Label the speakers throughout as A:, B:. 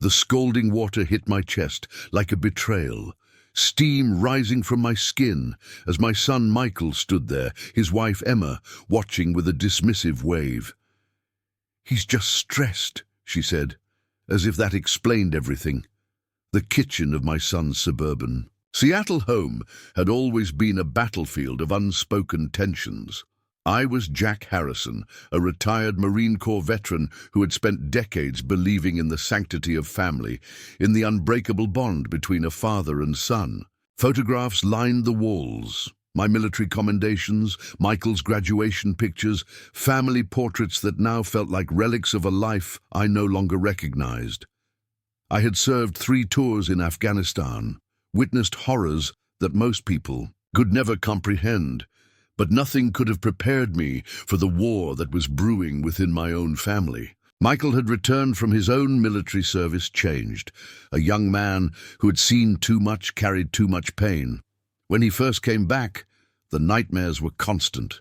A: The scalding water hit my chest like a betrayal, steam rising from my skin as my son Michael stood there, his wife Emma watching with a dismissive wave. "He's just stressed," she said, as if that explained everything. The kitchen of my son's suburban. Seattle home had always been a battlefield of unspoken tensions. I was Jack Harrison, a retired Marine Corps veteran who had spent decades believing in the sanctity of family, in the unbreakable bond between a father and son. Photographs lined the walls. My military commendations, Michael's graduation pictures, family portraits that now felt like relics of a life I no longer recognized. I had served 3 tours in Afghanistan, witnessed horrors that most people could never comprehend, but nothing could have prepared me for the war that was brewing within my own family. Michael had returned from his own military service changed, a young man who had seen too much, carried too much pain. When he first came back, the nightmares were constant.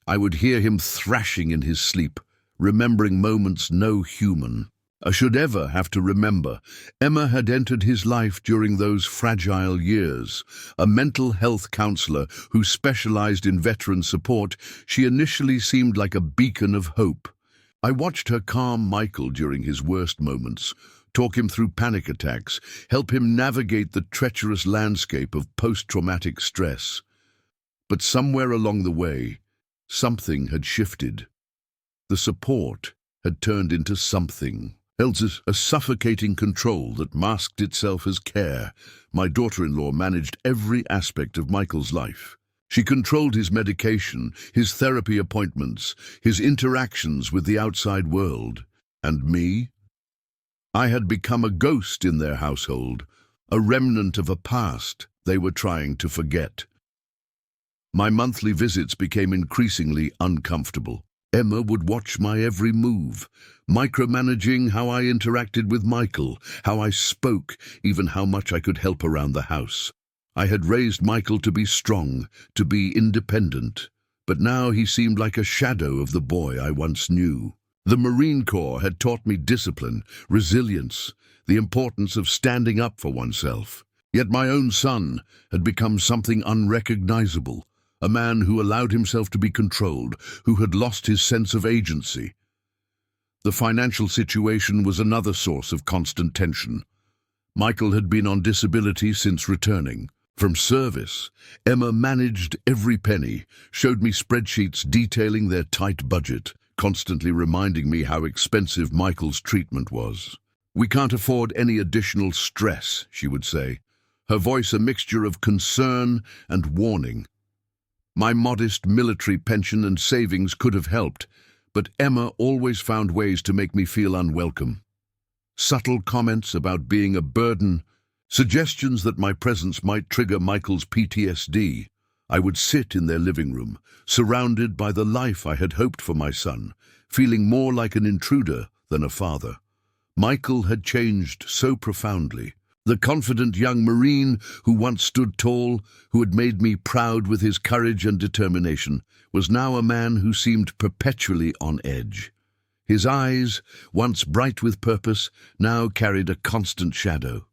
A: I would hear him thrashing in his sleep, remembering moments no human should ever have to remember. Emma had entered his life during those fragile years. A mental health counselor who specialized in veteran support, she initially seemed like a beacon of hope. I watched her calm Michael during his worst moments, talk him through panic attacks, help him navigate the treacherous landscape of post-traumatic stress. But somewhere along the way, something had shifted. The support had turned into something else, a suffocating control that masked itself as care. My daughter-in-law managed every aspect of Michael's life. She controlled his medication, his therapy appointments, his interactions with the outside world. And me? I had become a ghost in their household, a remnant of a past they were trying to forget. My monthly visits became increasingly uncomfortable. Emma would watch my every move, micromanaging how I interacted with Michael, how I spoke, even how much I could help around the house. I had raised Michael to be strong, to be independent, but now he seemed like a shadow of the boy I once knew. The Marine Corps had taught me discipline, resilience, the importance of standing up for oneself. Yet my own son had become something unrecognizable, a man who allowed himself to be controlled, who had lost his sense of agency. The financial situation was another source of constant tension. Michael had been on disability since returning. From service, Emma managed every penny, showed me spreadsheets detailing their tight budget, constantly reminding me how expensive Michael's treatment was. "We can't afford any additional stress," she would say, her voice a mixture of concern and warning. My modest military pension and savings could have helped, but Emma always found ways to make me feel unwelcome. Subtle comments about being a burden, suggestions that my presence might trigger Michael's PTSD. I would sit in their living room, surrounded by the life I had hoped for my son, feeling more like an intruder than a father. Michael had changed so profoundly. The confident young Marine who once stood tall, who had made me proud with his courage and determination, was now a man who seemed perpetually on edge. His eyes, once bright with purpose, now carried a constant shadow.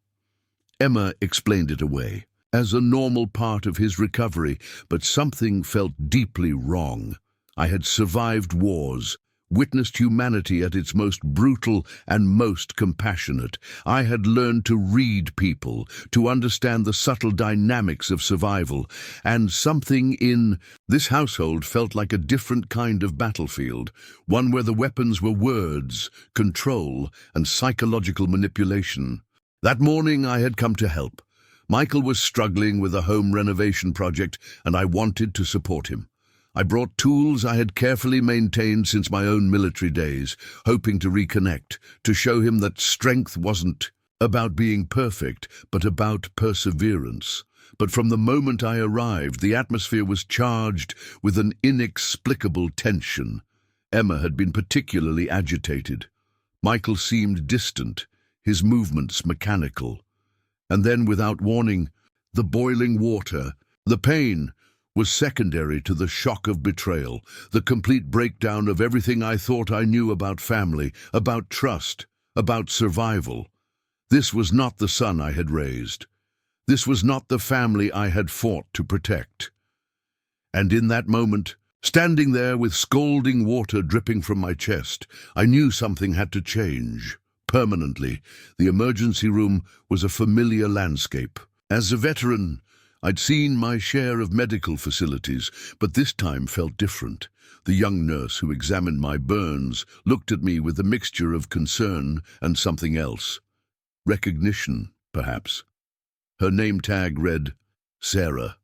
A: Emma explained it away, as a normal part of his recovery, but something felt deeply wrong. I had survived wars, witnessed humanity at its most brutal and most compassionate. I had learned to read people, to understand the subtle dynamics of survival, and something in this household felt like a different kind of battlefield, one where the weapons were words, control, and psychological manipulation. That morning I had come to help. Michael was struggling with a home renovation project, and I wanted to support him. I brought tools I had carefully maintained since my own military days, hoping to reconnect, to show him that strength wasn't about being perfect, but about perseverance. But from the moment I arrived, the atmosphere was charged with an inexplicable tension. Emma had been particularly agitated. Michael seemed distant, his movements mechanical. And then, without warning, the boiling water, the pain, was secondary to the shock of betrayal, the complete breakdown of everything I thought I knew about family, about trust, about survival. This was not the son I had raised. This was not the family I had fought to protect. And in that moment, standing there with scalding water dripping from my chest, I knew something had to change. Permanently, the emergency room was a familiar landscape. As a veteran, I'd seen my share of medical facilities, but this time felt different. The young nurse who examined my burns looked at me with a mixture of concern and something else. Recognition, perhaps. Her name tag read, Sarah.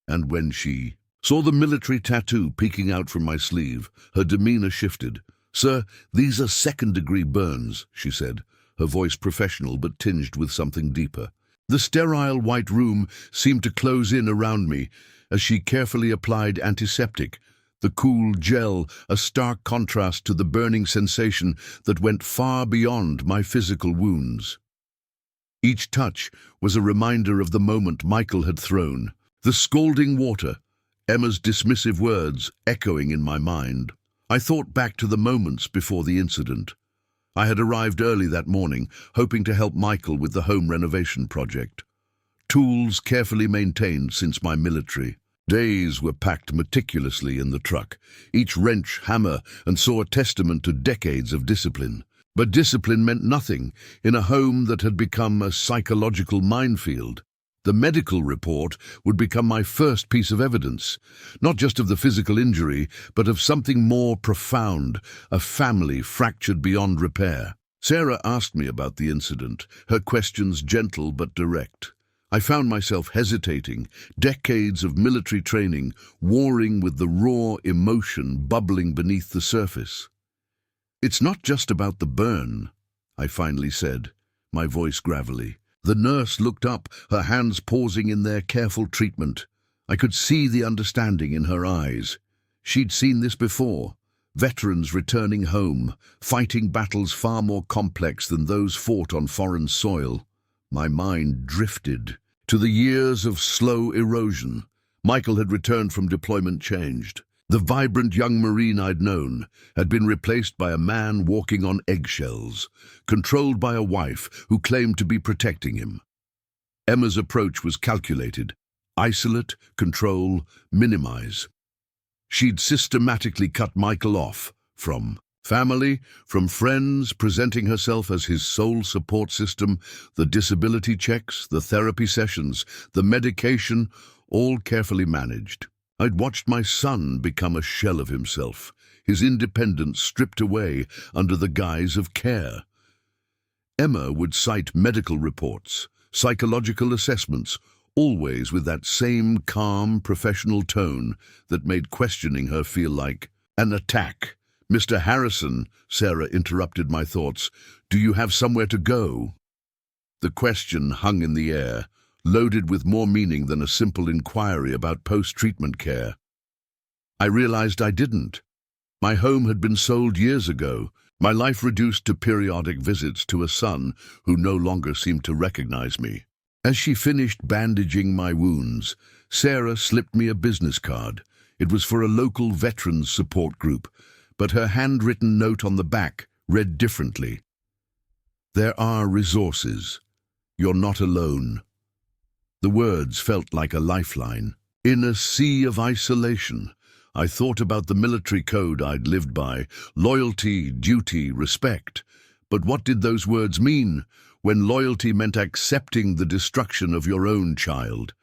A: And when she saw the military tattoo peeking out from my sleeve, her demeanor shifted. "Sir, these are second-degree burns," she said, her voice professional but tinged with something deeper. The sterile white room seemed to close in around me as she carefully applied antiseptic, the cool gel a stark contrast to the burning sensation that went far beyond my physical wounds. Each touch was a reminder of the moment Michael had thrown. The scalding water, Emma's dismissive words echoing in my mind. I thought back to the moments before the incident. I had arrived early that morning, hoping to help Michael with the home renovation project. Tools carefully maintained since my military. Days were packed meticulously in the truck, each wrench, hammer, and saw a testament to decades of discipline. But discipline meant nothing in a home that had become a psychological minefield. The medical report would become my first piece of evidence, not just of the physical injury, but of something more profound, a family fractured beyond repair. Sarah asked me about the incident, her questions gentle but direct. I found myself hesitating, decades of military training warring with the raw emotion bubbling beneath the surface. "It's not just about the burn," I finally said, my voice gravelly. The nurse looked up, her hands pausing in their careful treatment. I could see the understanding in her eyes. She'd seen this before. Veterans returning home, fighting battles far more complex than those fought on foreign soil. My mind drifted to the years of slow erosion. Michael had returned from deployment changed. The vibrant young Marine I'd known had been replaced by a man walking on eggshells, controlled by a wife who claimed to be protecting him. Emma's approach was calculated: isolate, control, minimize. She'd systematically cut Michael off from family, from friends, presenting herself as his sole support system, the disability checks, the therapy sessions, the medication, all carefully managed. I'd watched my son become a shell of himself, his independence stripped away under the guise of care. Emma would cite medical reports, psychological assessments, always with that same calm, professional tone that made questioning her feel like an attack. "Mr. Harrison," Sarah interrupted my thoughts, "do you have somewhere to go?" The question hung in the air, loaded with more meaning than a simple inquiry about post-treatment care. I realized I didn't. My home had been sold years ago, my life reduced to periodic visits to a son who no longer seemed to recognize me. As she finished bandaging my wounds, Sarah slipped me a business card. It was for a local veterans support group, but her handwritten note on the back read differently. "There are resources. You're not alone." The words felt like a lifeline. In a sea of isolation, I thought about the military code I'd lived by: loyalty, duty, respect. But what did those words mean when loyalty meant accepting the destruction of your own child?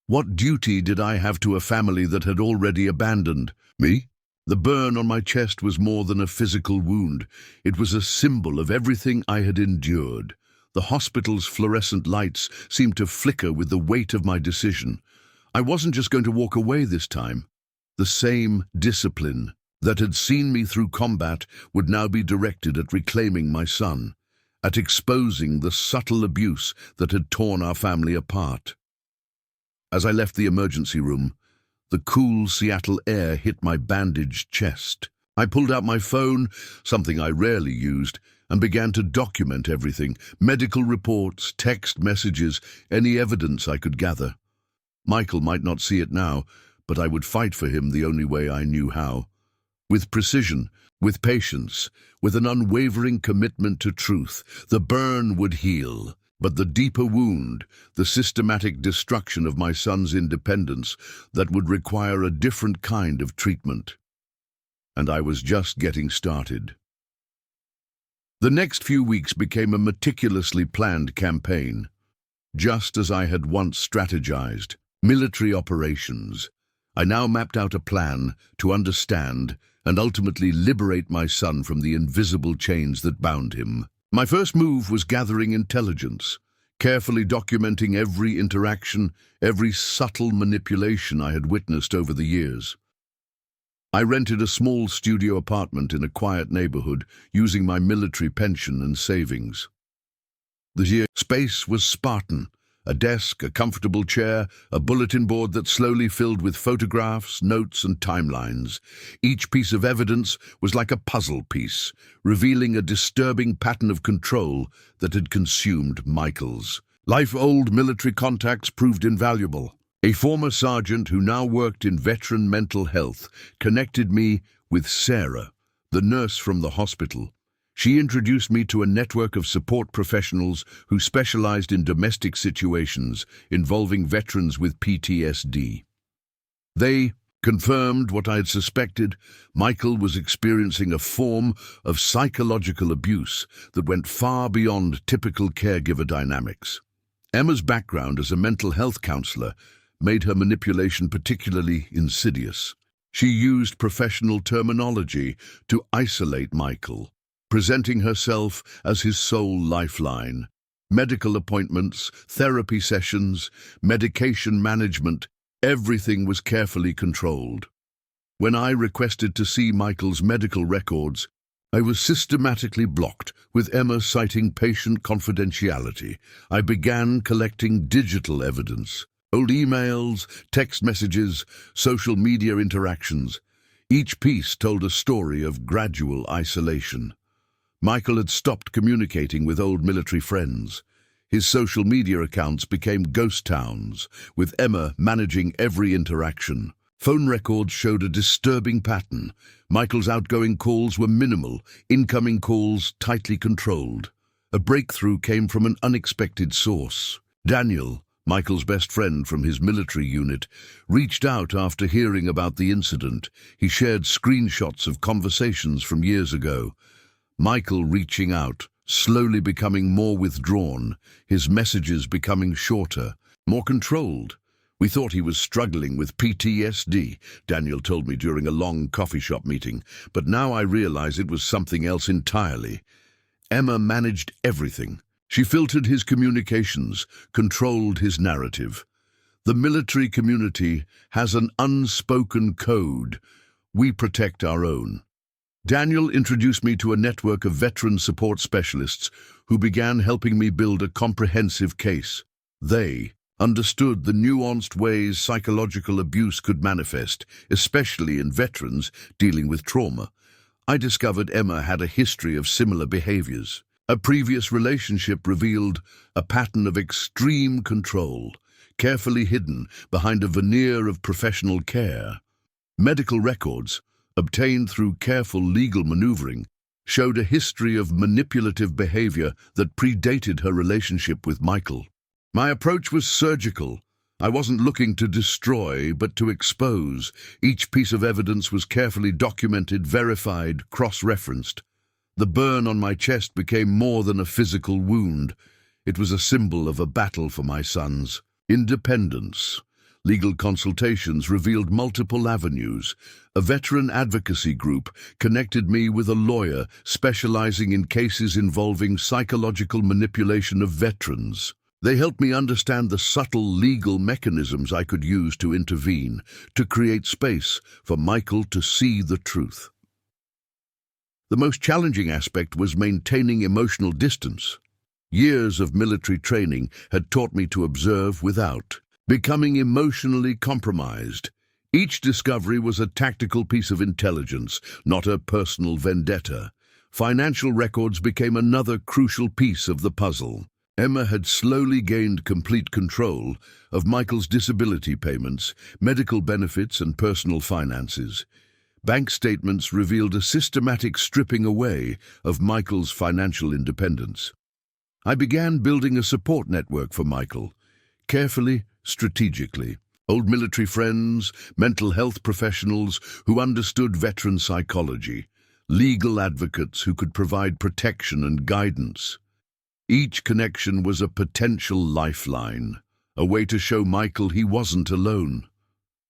A: What duty did I have to a family that had already abandoned me? The burn on my chest was more than a physical wound. It was a symbol of everything I had endured. The hospital's fluorescent lights seemed to flicker with the weight of my decision. I wasn't just going to walk away this time. The same discipline that had seen me through combat would now be directed at reclaiming my son, at exposing the subtle abuse that had torn our family apart. As I left the emergency room, the cool Seattle air hit my bandaged chest. I pulled out my phone, something I rarely used, and began to document everything: medical reports, text messages, any evidence I could gather. Michael might not see it now, but I would fight for him the only way I knew how. With precision, with patience, with an unwavering commitment to truth, the burn would heal. But the deeper wound, the systematic destruction of my son's independence, that would require a different kind of treatment. And I was just getting started. The next few weeks became a meticulously planned campaign. Just as I had once strategized, military operations, I now mapped out a plan to understand and ultimately liberate my son from the invisible chains that bound him. My first move was gathering intelligence, carefully documenting every interaction, every subtle manipulation I had witnessed over the years. I rented a small studio apartment in a quiet neighborhood, using my military pension and savings. The space was Spartan. A desk, a comfortable chair, a bulletin board that slowly filled with photographs, notes, and timelines. Each piece of evidence was like a puzzle piece, revealing a disturbing pattern of control that had consumed Michael's. Life-old military contacts proved invaluable. A former sergeant who now worked in veteran mental health connected me with Sarah, the nurse from the hospital. She introduced me to a network of support professionals who specialized in domestic situations involving veterans with PTSD. They confirmed what I had suspected. Michael was experiencing a form of psychological abuse that went far beyond typical caregiver dynamics. Emma's background as a mental health counselor made her manipulation particularly insidious. She used professional terminology to isolate Michael, presenting herself as his sole lifeline. Medical appointments, therapy sessions, medication management, everything was carefully controlled. When I requested to see Michael's medical records, I was systematically blocked, with Emma citing patient confidentiality. I began collecting digital evidence, old emails, text messages, social media interactions. Each piece told a story of gradual isolation. Michael had stopped communicating with old military friends. His social media accounts became ghost towns, with Emma managing every interaction. Phone records showed a disturbing pattern. Michael's outgoing calls were minimal, incoming calls tightly controlled. A breakthrough came from an unexpected source. Daniel, Michael's best friend from his military unit, reached out after hearing about the incident. He shared screenshots of conversations from years ago. Michael reaching out, slowly becoming more withdrawn, his messages becoming shorter, more controlled. We thought he was struggling with PTSD, Daniel told me during a long coffee shop meeting, but now I realize it was something else entirely. Emma managed everything. She filtered his communications, controlled his narrative. The military community has an unspoken code. We protect our own. Daniel introduced me to a network of veteran support specialists who began helping me build a comprehensive case. They understood the nuanced ways psychological abuse could manifest, especially in veterans dealing with trauma. I discovered Emma had a history of similar behaviors. A previous relationship revealed a pattern of extreme control, carefully hidden behind a veneer of professional care. Medical records, obtained through careful legal maneuvering, showed a history of manipulative behavior that predated her relationship with Michael. My approach was surgical. I wasn't looking to destroy, but to expose. Each piece of evidence was carefully documented, verified, cross-referenced. The burn on my chest became more than a physical wound. It was a symbol of a battle for my son's independence. Legal consultations revealed multiple avenues. A veteran advocacy group connected me with a lawyer specializing in cases involving psychological manipulation of veterans. They helped me understand the subtle legal mechanisms I could use to intervene, to create space for Michael to see the truth. The most challenging aspect was maintaining emotional distance. Years of military training had taught me to observe without becoming emotionally compromised. Each discovery was a tactical piece of intelligence, not a personal vendetta. Financial records became another crucial piece of the puzzle. Emma had slowly gained complete control of Michael's disability payments, medical benefits, and personal finances. Bank statements revealed a systematic stripping away of Michael's financial independence. I began building a support network for Michael, carefully, strategically. Old military friends, mental health professionals who understood veteran psychology, legal advocates who could provide protection and guidance. Each connection was a potential lifeline, a way to show Michael he wasn't alone.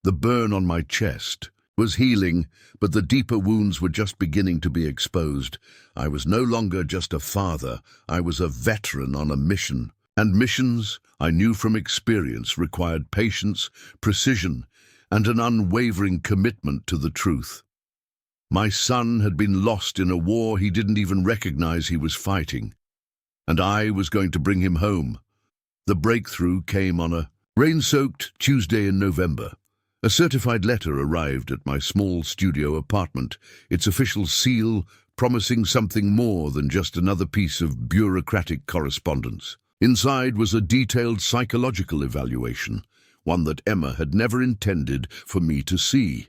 A: The burn on my chest was healing, but the deeper wounds were just beginning to be exposed. I was no longer just a father, I was a veteran on a mission. And missions, I knew from experience, required patience, precision, and an unwavering commitment to the truth. My son had been lost in a war he didn't even recognize he was fighting, and I was going to bring him home. The breakthrough came on a rain-soaked Tuesday in November. A certified letter arrived at my small studio apartment, its official seal promising something more than just another piece of bureaucratic correspondence. Inside was a detailed psychological evaluation, one that Emma had never intended for me to see.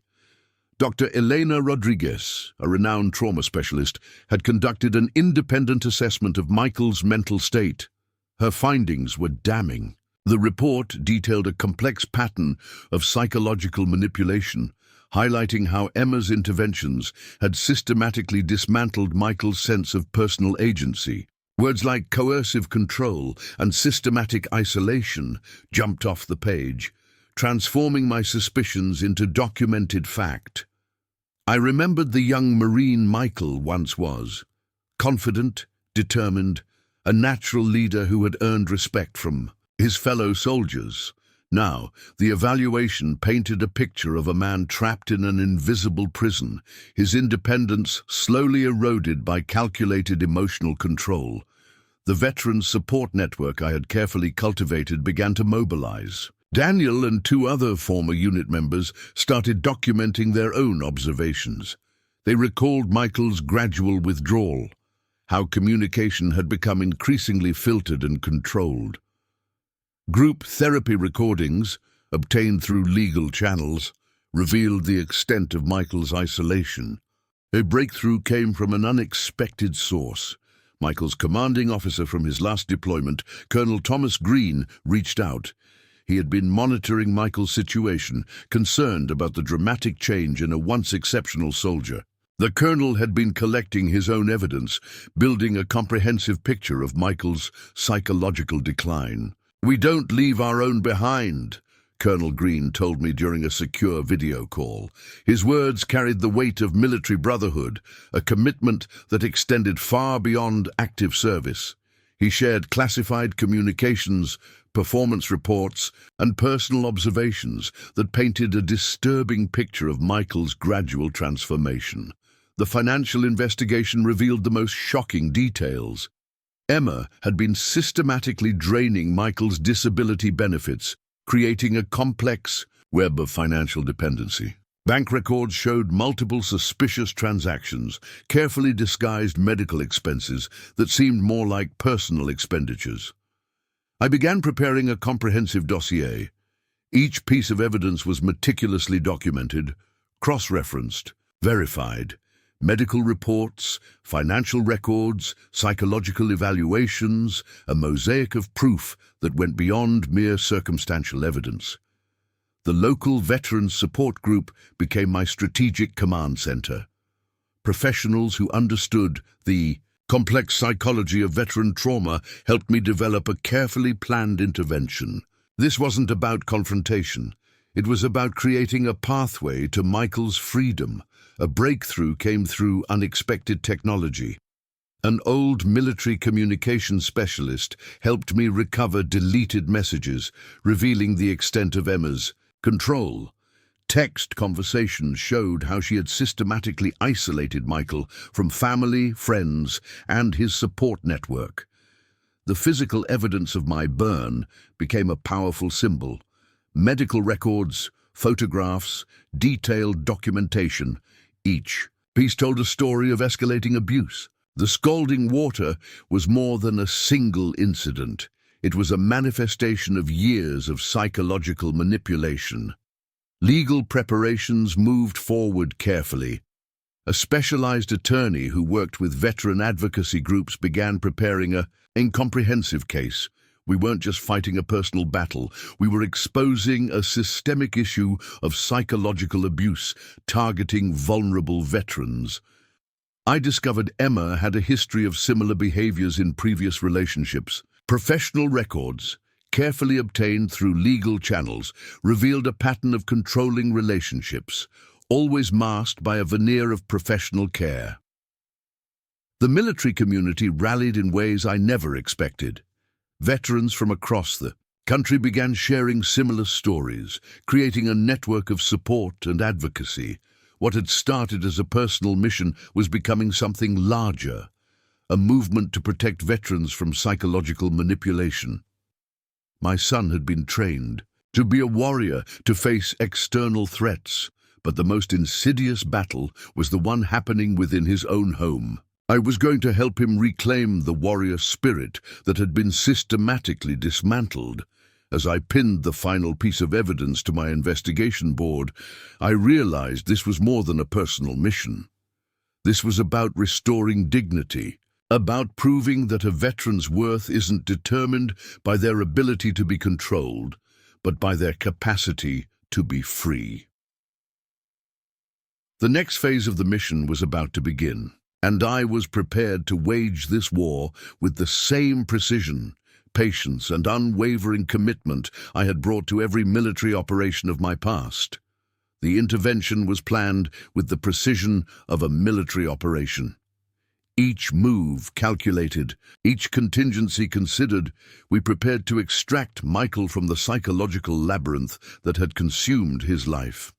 A: Dr. Elena Rodriguez, a renowned trauma specialist, had conducted an independent assessment of Michael's mental state. Her findings were damning. The report detailed a complex pattern of psychological manipulation, highlighting how Emma's interventions had systematically dismantled Michael's sense of personal agency. Words like coercive control and systematic isolation jumped off the page, transforming my suspicions into documented fact. I remembered the young Marine Michael once was, confident, determined, a natural leader who had earned respect from his fellow soldiers. Now, the evaluation painted a picture of a man trapped in an invisible prison, his independence slowly eroded by calculated emotional control. The veteran support network I had carefully cultivated began to mobilize. Daniel and 2 other former unit members started documenting their own observations. They recalled Michael's gradual withdrawal, how communication had become increasingly filtered and controlled. Group therapy recordings, obtained through legal channels, revealed the extent of Michael's isolation. A breakthrough came from an unexpected source. Michael's commanding officer from his last deployment, Colonel Thomas Green, reached out. He had been monitoring Michael's situation, concerned about the dramatic change in a once exceptional soldier. The colonel had been collecting his own evidence, building a comprehensive picture of Michael's psychological decline. "We don't leave our own behind," Colonel Green told me during a secure video call. His words carried the weight of military brotherhood, a commitment that extended far beyond active service. He shared classified communications, performance reports, and personal observations that painted a disturbing picture of Michael's gradual transformation. The financial investigation revealed the most shocking details. Emma had been systematically draining Michael's disability benefits, creating a complex web of financial dependency. Bank records showed multiple suspicious transactions, carefully disguised medical expenses that seemed more like personal expenditures. I began preparing a comprehensive dossier. Each piece of evidence was meticulously documented, cross-referenced, verified. Medical reports, financial records, psychological evaluations, a mosaic of proof that went beyond mere circumstantial evidence. The local Veterans Support Group became my strategic command center. Professionals who understood the complex psychology of veteran trauma helped me develop a carefully planned intervention. This wasn't about confrontation. It was about creating a pathway to Michael's freedom. A breakthrough came through unexpected technology. An old military communications specialist helped me recover deleted messages, revealing the extent of Emma's control. Text conversations showed how she had systematically isolated Michael from family, friends, and his support network. The physical evidence of my burn became a powerful symbol. Medical records, photographs, detailed documentation. Each piece told a story of escalating abuse. The scalding water was more than a single incident. It was a manifestation of years of psychological manipulation. Legal preparations moved forward carefully. A specialized attorney who worked with veteran advocacy groups began preparing a incomprehensive case. We weren't just fighting a personal battle, we were exposing a systemic issue of psychological abuse targeting vulnerable veterans. I discovered Emma had a history of similar behaviors in previous relationships. Professional records, carefully obtained through legal channels, revealed a pattern of controlling relationships, always masked by a veneer of professional care. The military community rallied in ways I never expected. Veterans from across the country began sharing similar stories, creating a network of support and advocacy. What had started as a personal mission was becoming something larger, a movement to protect veterans from psychological manipulation. My son had been trained to be a warrior, to face external threats, but the most insidious battle was the one happening within his own home. I was going to help him reclaim the warrior spirit that had been systematically dismantled. As I pinned the final piece of evidence to my investigation board, I realized this was more than a personal mission. This was about restoring dignity, about proving that a veteran's worth isn't determined by their ability to be controlled, but by their capacity to be free. The next phase of the mission was about to begin, and I was prepared to wage this war with the same precision, patience, and unwavering commitment I had brought to every military operation of my past. The intervention was planned with the precision of a military operation. Each move calculated, each contingency considered. We prepared to extract Michael from the psychological labyrinth that had consumed his life.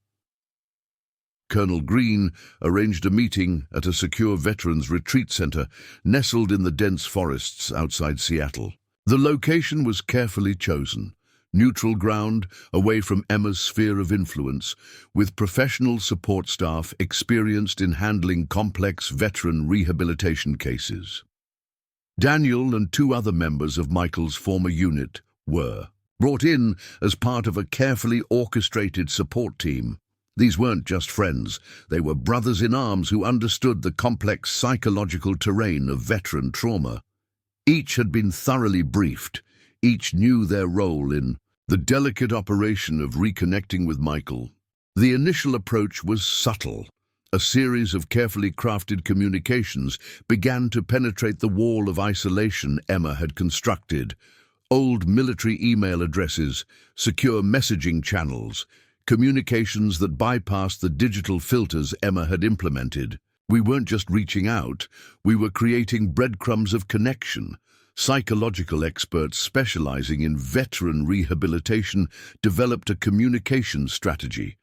A: Colonel Green arranged a meeting at a secure veterans retreat center nestled in the dense forests outside Seattle. The location was carefully chosen, neutral ground away from Emma's sphere of influence, with professional support staff experienced in handling complex veteran rehabilitation cases. Daniel and 2 other members of Michael's former unit were brought in as part of a carefully orchestrated support team. These weren't just friends, they were brothers in arms who understood the complex psychological terrain of veteran trauma. Each had been thoroughly briefed, each knew their role in the delicate operation of reconnecting with Michael. The initial approach was subtle. A series of carefully crafted communications began to penetrate the wall of isolation Emma had constructed. Old military email addresses, secure messaging channels, communications that bypassed the digital filters Emma had implemented. We weren't just reaching out, we were creating breadcrumbs of connection. Psychological experts specializing in veteran rehabilitation developed a communication strategy.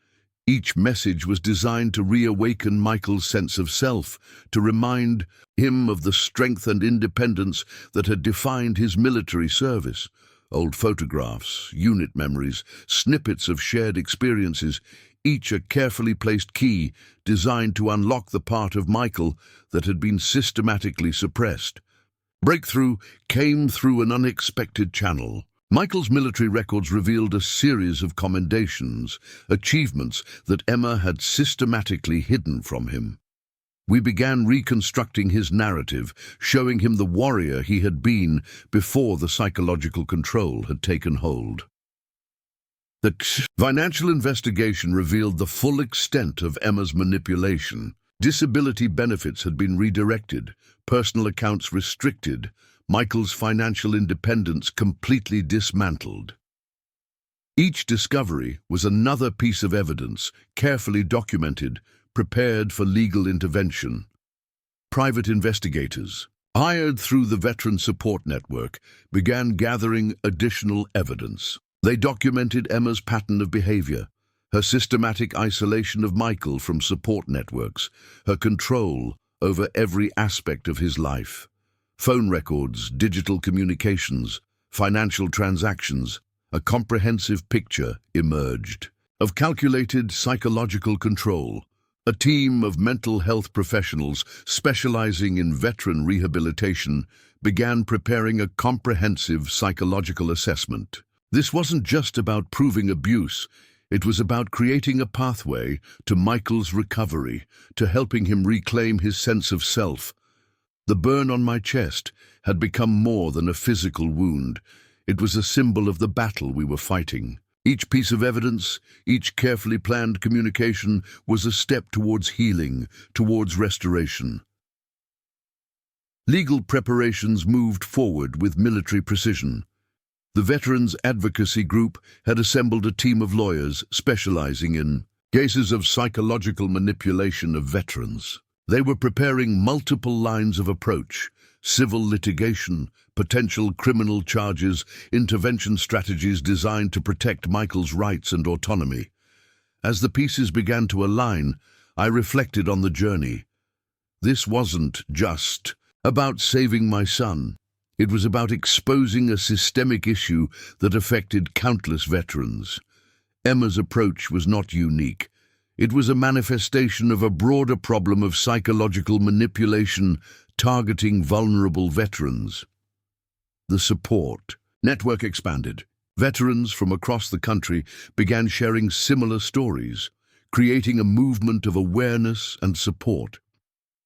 A: Each message was designed to reawaken Michael's sense of self, to remind him of the strength and independence that had defined his military service. Old photographs, unit memories, snippets of shared experiences, each a carefully placed key designed to unlock the part of Michael that had been systematically suppressed. Breakthrough came through an unexpected channel. Michael's military records revealed a series of commendations, achievements that Emma had systematically hidden from him. We began reconstructing his narrative, showing him the warrior he had been before the psychological control had taken hold. The financial investigation revealed the full extent of Emma's manipulation. Disability benefits had been redirected, personal accounts restricted, Michael's financial independence completely dismantled. Each discovery was another piece of evidence, carefully documented, prepared for legal intervention. Private investigators, hired through the Veteran Support Network, began gathering additional evidence. They documented Emma's pattern of behavior, her systematic isolation of Michael from support networks, her control over every aspect of his life. Phone records, digital communications, financial transactions, a comprehensive picture emerged of calculated psychological control. A team of mental health professionals specializing in veteran rehabilitation began preparing a comprehensive psychological assessment. This wasn't just about proving abuse, It was about creating a pathway to Michael's recovery, to helping him reclaim his sense of self. The burn on my chest had become more than a physical wound. It was a symbol of the battle we were fighting. Each piece of evidence, each carefully planned communication was a step towards healing, towards restoration. Legal preparations moved forward with military precision. The Veterans Advocacy Group had assembled a team of lawyers specializing in cases of psychological manipulation of veterans. They were preparing multiple lines of approach: civil litigation, potential criminal charges, intervention strategies designed to protect Michael's rights and autonomy. As the pieces began to align, I reflected on the journey. This wasn't just about saving my son. It was about exposing a systemic issue that affected countless veterans. Emma's approach was not unique. It was a manifestation of a broader problem of psychological manipulation targeting vulnerable veterans. The support network expanded. Veterans from across the country began sharing similar stories, creating a movement of awareness and support.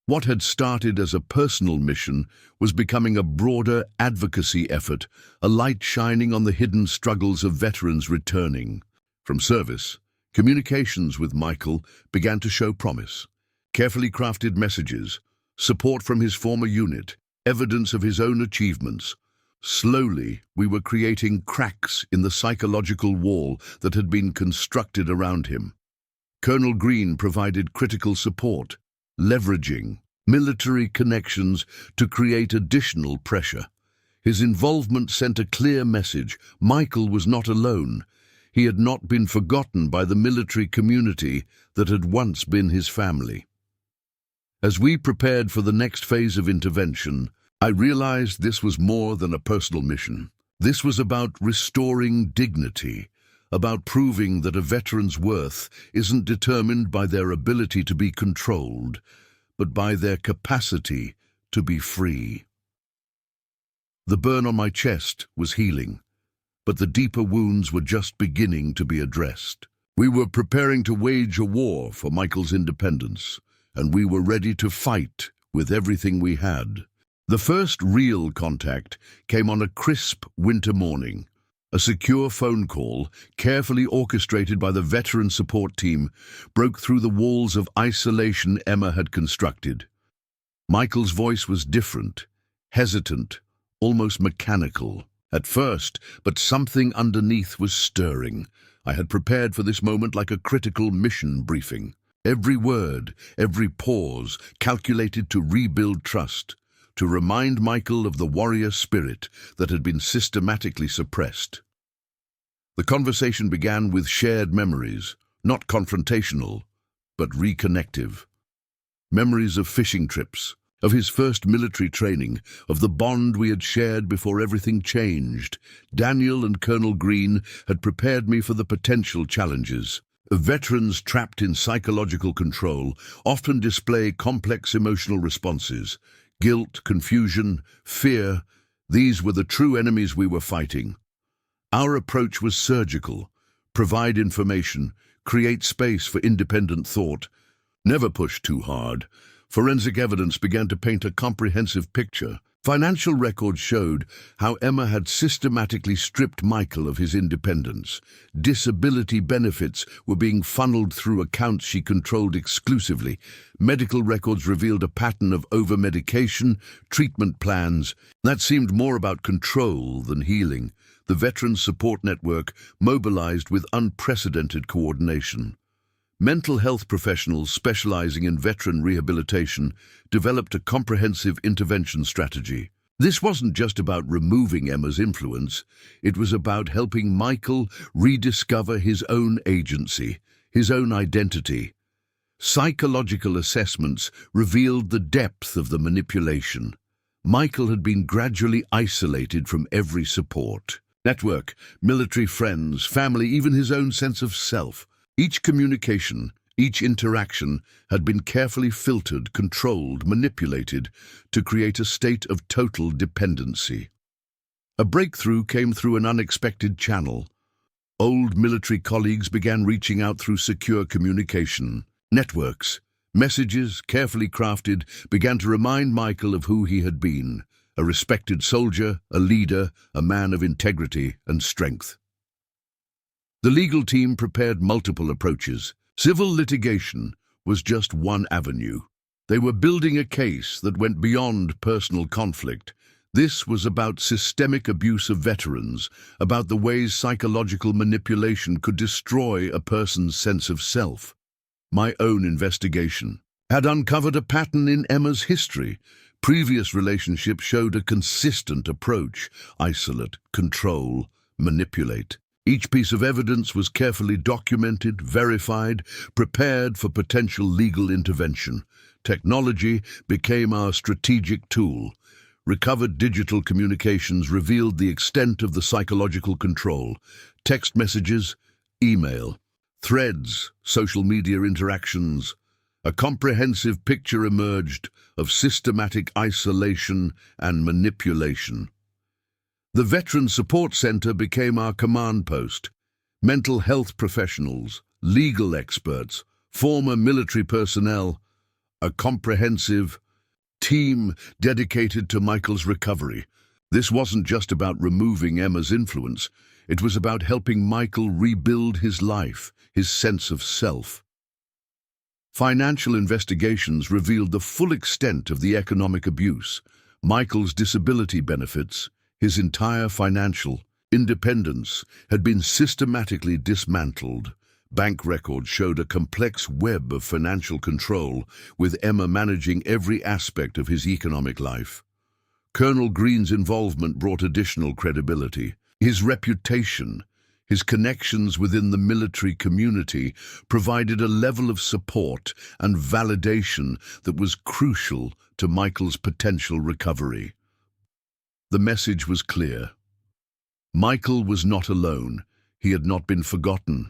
A: What had started as a personal mission was becoming a broader advocacy effort, a light shining on the hidden struggles of veterans returning from service. Communications with Michael began to show promise. Carefully crafted messages, support from his former unit, evidence of his own achievements. Slowly, we were creating cracks in the psychological wall that had been constructed around him. Colonel Green provided critical support, leveraging military connections to create additional pressure. His involvement sent a clear message: Michael was not alone. He had not been forgotten by the military community that had once been his family. As we prepared for the next phase of intervention, I realized this was more than a personal mission. This was about restoring dignity, about proving that a veteran's worth isn't determined by their ability to be controlled, but by their capacity to be free. The burn on my chest was healing, but the deeper wounds were just beginning to be addressed. We were preparing to wage a war for Michael's independence, and we were ready to fight with everything we had. The first real contact came on a crisp winter morning. A secure phone call, carefully orchestrated by the veteran support team, broke through the walls of isolation Emma had constructed. Michael's voice was different, hesitant, almost mechanical at first, but something underneath was stirring. I had prepared for this moment like a critical mission briefing. Every word, every pause, calculated to rebuild trust, to remind Michael of the warrior spirit that had been systematically suppressed. The conversation began with shared memories, not confrontational, but reconnective. Memories of fishing trips, of his first military training, of the bond we had shared before everything changed. Daniel and Colonel Green had prepared me for the potential challenges. Veterans trapped in psychological control often display complex emotional responses. Guilt, confusion, fear, these were the true enemies we were fighting. Our approach was surgical: provide information, create space for independent thought, never push too hard. Forensic evidence began to paint a comprehensive picture. Financial records showed how Emma had systematically stripped Michael of his independence. Disability benefits were being funneled through accounts she controlled exclusively. Medical records revealed a pattern of over-medication, treatment plans that seemed more about control than healing. The Veterans Support Network mobilized with unprecedented coordination. Mental health professionals specializing in veteran rehabilitation developed a comprehensive intervention strategy. This wasn't just about removing Emma's influence, it was about helping Michael rediscover his own agency, his own identity. Psychological assessments revealed the depth of the manipulation. Michael had been gradually isolated from every support network, military friends, family, even his own sense of self. Each communication, each interaction had been carefully filtered, controlled, manipulated to create a state of total dependency. A breakthrough came through an unexpected channel. Old military colleagues began reaching out through secure communication networks. Messages, carefully crafted, began to remind Michael of who he had been, a respected soldier, a leader, a man of integrity and strength. The legal team prepared multiple approaches. Civil litigation was just one avenue. They were building a case that went beyond personal conflict. This was about systemic abuse of veterans, about the ways psychological manipulation could destroy a person's sense of self. My own investigation had uncovered a pattern in Emma's history. Previous relationships showed a consistent approach: isolate, control, manipulate. Each piece of evidence was carefully documented, verified, prepared for potential legal intervention. Technology became our strategic tool. Recovered digital communications revealed the extent of the psychological control. Text messages, email, threads, social media interactions. A comprehensive picture emerged of systematic isolation and manipulation. The Veteran Support Center became our command post. Mental health professionals, legal experts, former military personnel, a comprehensive team dedicated to Michael's recovery. This wasn't just about removing Emma's influence. It was about helping Michael rebuild his life, his sense of self. Financial investigations revealed the full extent of the economic abuse. Michael's disability benefits, his entire financial independence, had been systematically dismantled. Bank records showed a complex web of financial control, with Emma managing every aspect of his economic life. Colonel Green's involvement brought additional credibility. His reputation, his connections within the military community provided a level of support and validation that was crucial to Michael's potential recovery. The message was clear. Michael was not alone. He had not been forgotten.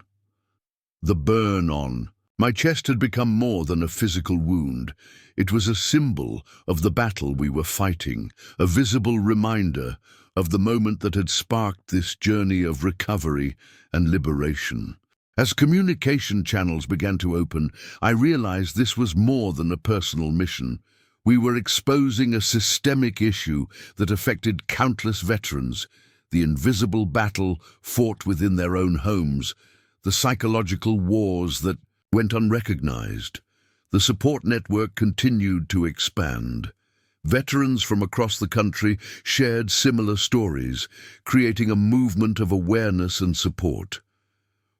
A: The burn on my chest had become more than a physical wound. It was a symbol of the battle we were fighting, a visible reminder of the moment that had sparked this journey of recovery and liberation. As communication channels began to open, I realized this was more than a personal mission. We were exposing a systemic issue that affected countless veterans, the invisible battle fought within their own homes, the psychological wars that went unrecognized. The support network continued to expand. Veterans from across the country shared similar stories, creating a movement of awareness and support.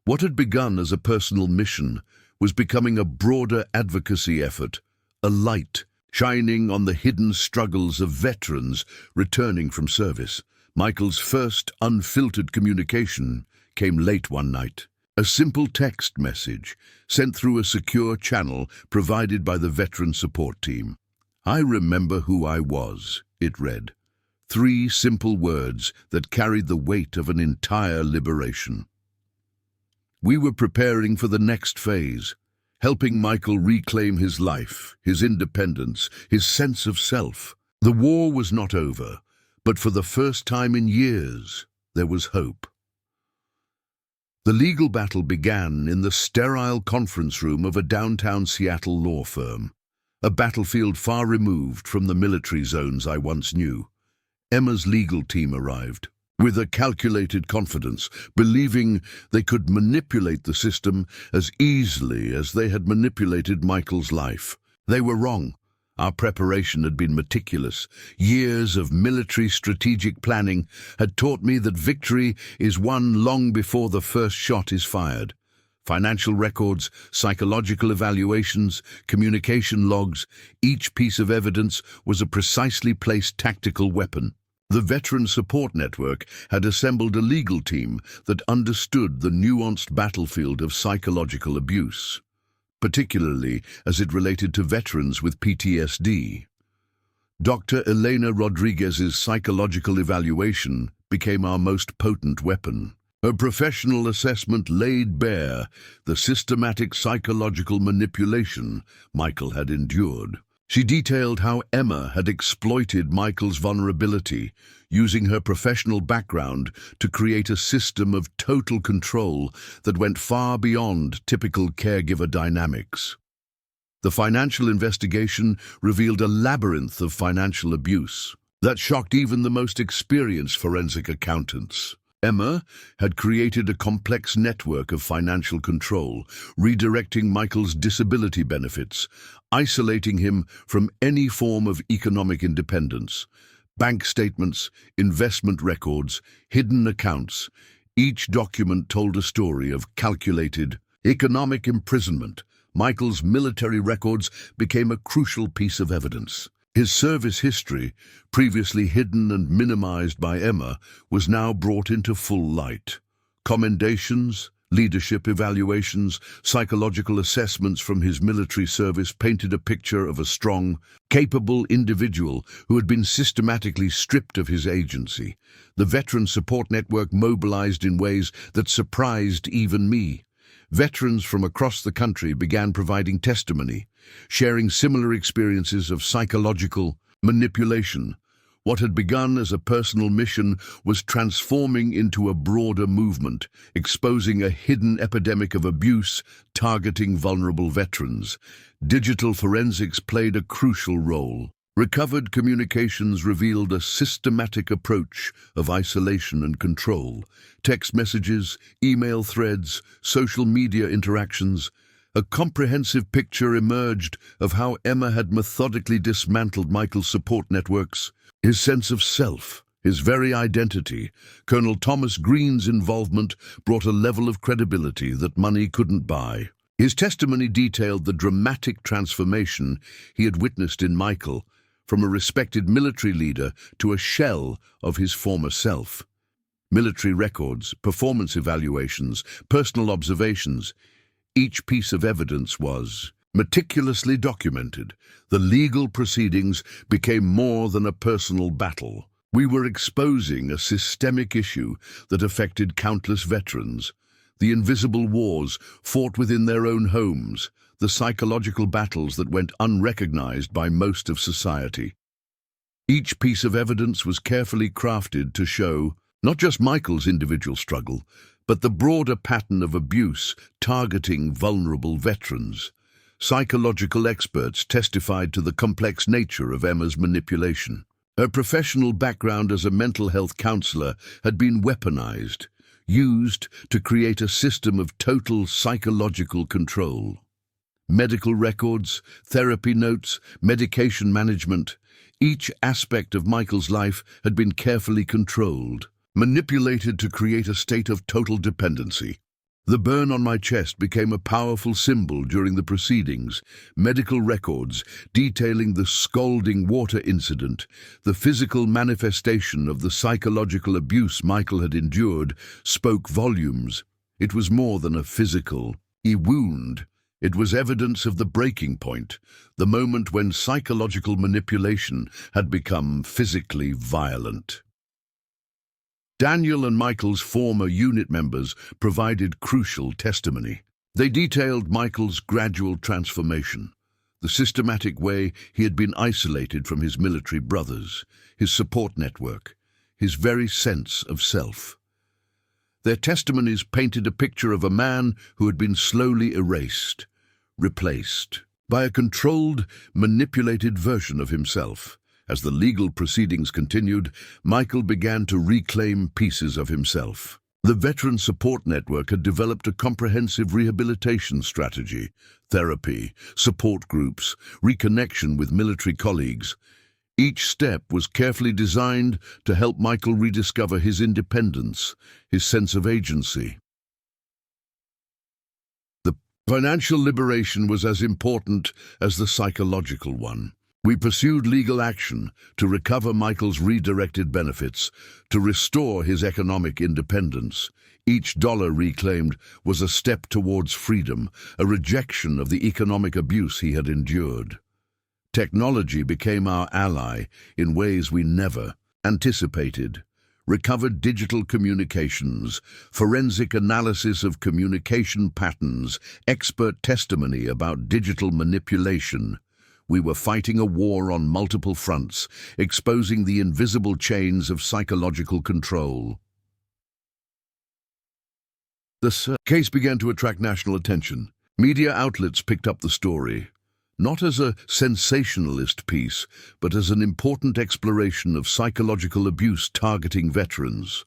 A: What had begun as a personal mission was becoming a broader advocacy effort, a light shining on the hidden struggles of veterans returning from service. Michael's first unfiltered communication came late one night. A simple text message sent through a secure channel provided by the veteran support team. "I remember who I was," it read. 3 simple words that carried the weight of an entire liberation. We were preparing for the next phase, helping Michael reclaim his life, his independence, his sense of self. The war was not over, but for the first time in years, there was hope. The legal battle began in the sterile conference room of a downtown Seattle law firm, a battlefield far removed from the military zones I once knew. Emma's legal team arrived, with a calculated confidence, believing they could manipulate the system as easily as they had manipulated Michael's life. They were wrong. Our preparation had been meticulous. Years of military strategic planning had taught me that victory is won long before the first shot is fired. Financial records, psychological evaluations, communication logs, each piece of evidence was a precisely placed tactical weapon. The Veteran Support Network had assembled a legal team that understood the nuanced battlefield of psychological abuse, particularly as it related to veterans with PTSD. Dr. Elena Rodriguez's psychological evaluation became our most potent weapon. Her professional assessment laid bare the systematic psychological manipulation Michael had endured. She detailed how Emma had exploited Michael's vulnerability, using her professional background to create a system of total control that went far beyond typical caregiver dynamics. The financial investigation revealed a labyrinth of financial abuse that shocked even the most experienced forensic accountants. Emma had created a complex network of financial control, redirecting Michael's disability benefits, isolating him from any form of economic independence. Bank statements, investment records, hidden accounts. Each document told a story of calculated economic imprisonment. Michael's military records became a crucial piece of evidence. His service history, previously hidden and minimized by Emma, was now brought into full light. Commendations, leadership evaluations, psychological assessments from his military service painted a picture of a strong, capable individual who had been systematically stripped of his agency. The Veteran Support Network mobilized in ways that surprised even me. Veterans from across the country began providing testimony, sharing similar experiences of psychological manipulation. What had begun as a personal mission was transforming into a broader movement, exposing a hidden epidemic of abuse targeting vulnerable veterans. Digital forensics played a crucial role. Recovered communications revealed a systematic approach of isolation and control. Text messages, email threads, social media interactions. A comprehensive picture emerged of how Emma had methodically dismantled Michael's support networks. His sense of self, his very identity. Colonel Thomas Green's involvement brought a level of credibility that money couldn't buy. His testimony detailed the dramatic transformation he had witnessed in Michael, from a respected military leader to a shell of his former self. Military records, performance evaluations, personal observations. Each piece of evidence was meticulously documented. The legal proceedings became more than a personal battle. We were exposing a systemic issue that affected countless veterans. The invisible wars fought within their own homes, the psychological battles that went unrecognized by most of society. Each piece of evidence was carefully crafted to show not just Michael's individual struggle, but the broader pattern of abuse targeting vulnerable veterans. Psychological experts testified to the complex nature of Emma's manipulation. Her professional background as a mental health counselor had been weaponized, used to create a system of total psychological control. Medical records, therapy notes, medication management, each aspect of Michael's life had been carefully controlled, manipulated to create a state of total dependency. The burn on my chest became a powerful symbol during the proceedings. Medical records detailing the scalding water incident, the physical manifestation of the psychological abuse Michael had endured, spoke volumes. It was more than a physical wound. It was evidence of the breaking point, the moment when psychological manipulation had become physically violent. Daniel and Michael's former unit members provided crucial testimony. They detailed Michael's gradual transformation, the systematic way he had been isolated from his military brothers, his support network, his very sense of self. Their testimonies painted a picture of a man who had been slowly erased, replaced by a controlled, manipulated version of himself. As the legal proceedings continued, Michael began to reclaim pieces of himself. The Veteran Support Network had developed a comprehensive rehabilitation strategy: therapy, support groups, reconnection with military colleagues. Each step was carefully designed to help Michael rediscover his independence, his sense of agency. The financial liberation was as important as the psychological one. We pursued legal action to recover Michael's redirected benefits, to restore his economic independence. Each dollar reclaimed was a step towards freedom, a rejection of the economic abuse he had endured. Technology became our ally in ways we never anticipated. Recovered digital communications, forensic analysis of communication patterns, expert testimony about digital manipulation. We were fighting a war on multiple fronts, exposing the invisible chains of psychological control. The case began to attract national attention. Media outlets picked up the story, not as a sensationalist piece, but as an important exploration of psychological abuse targeting veterans.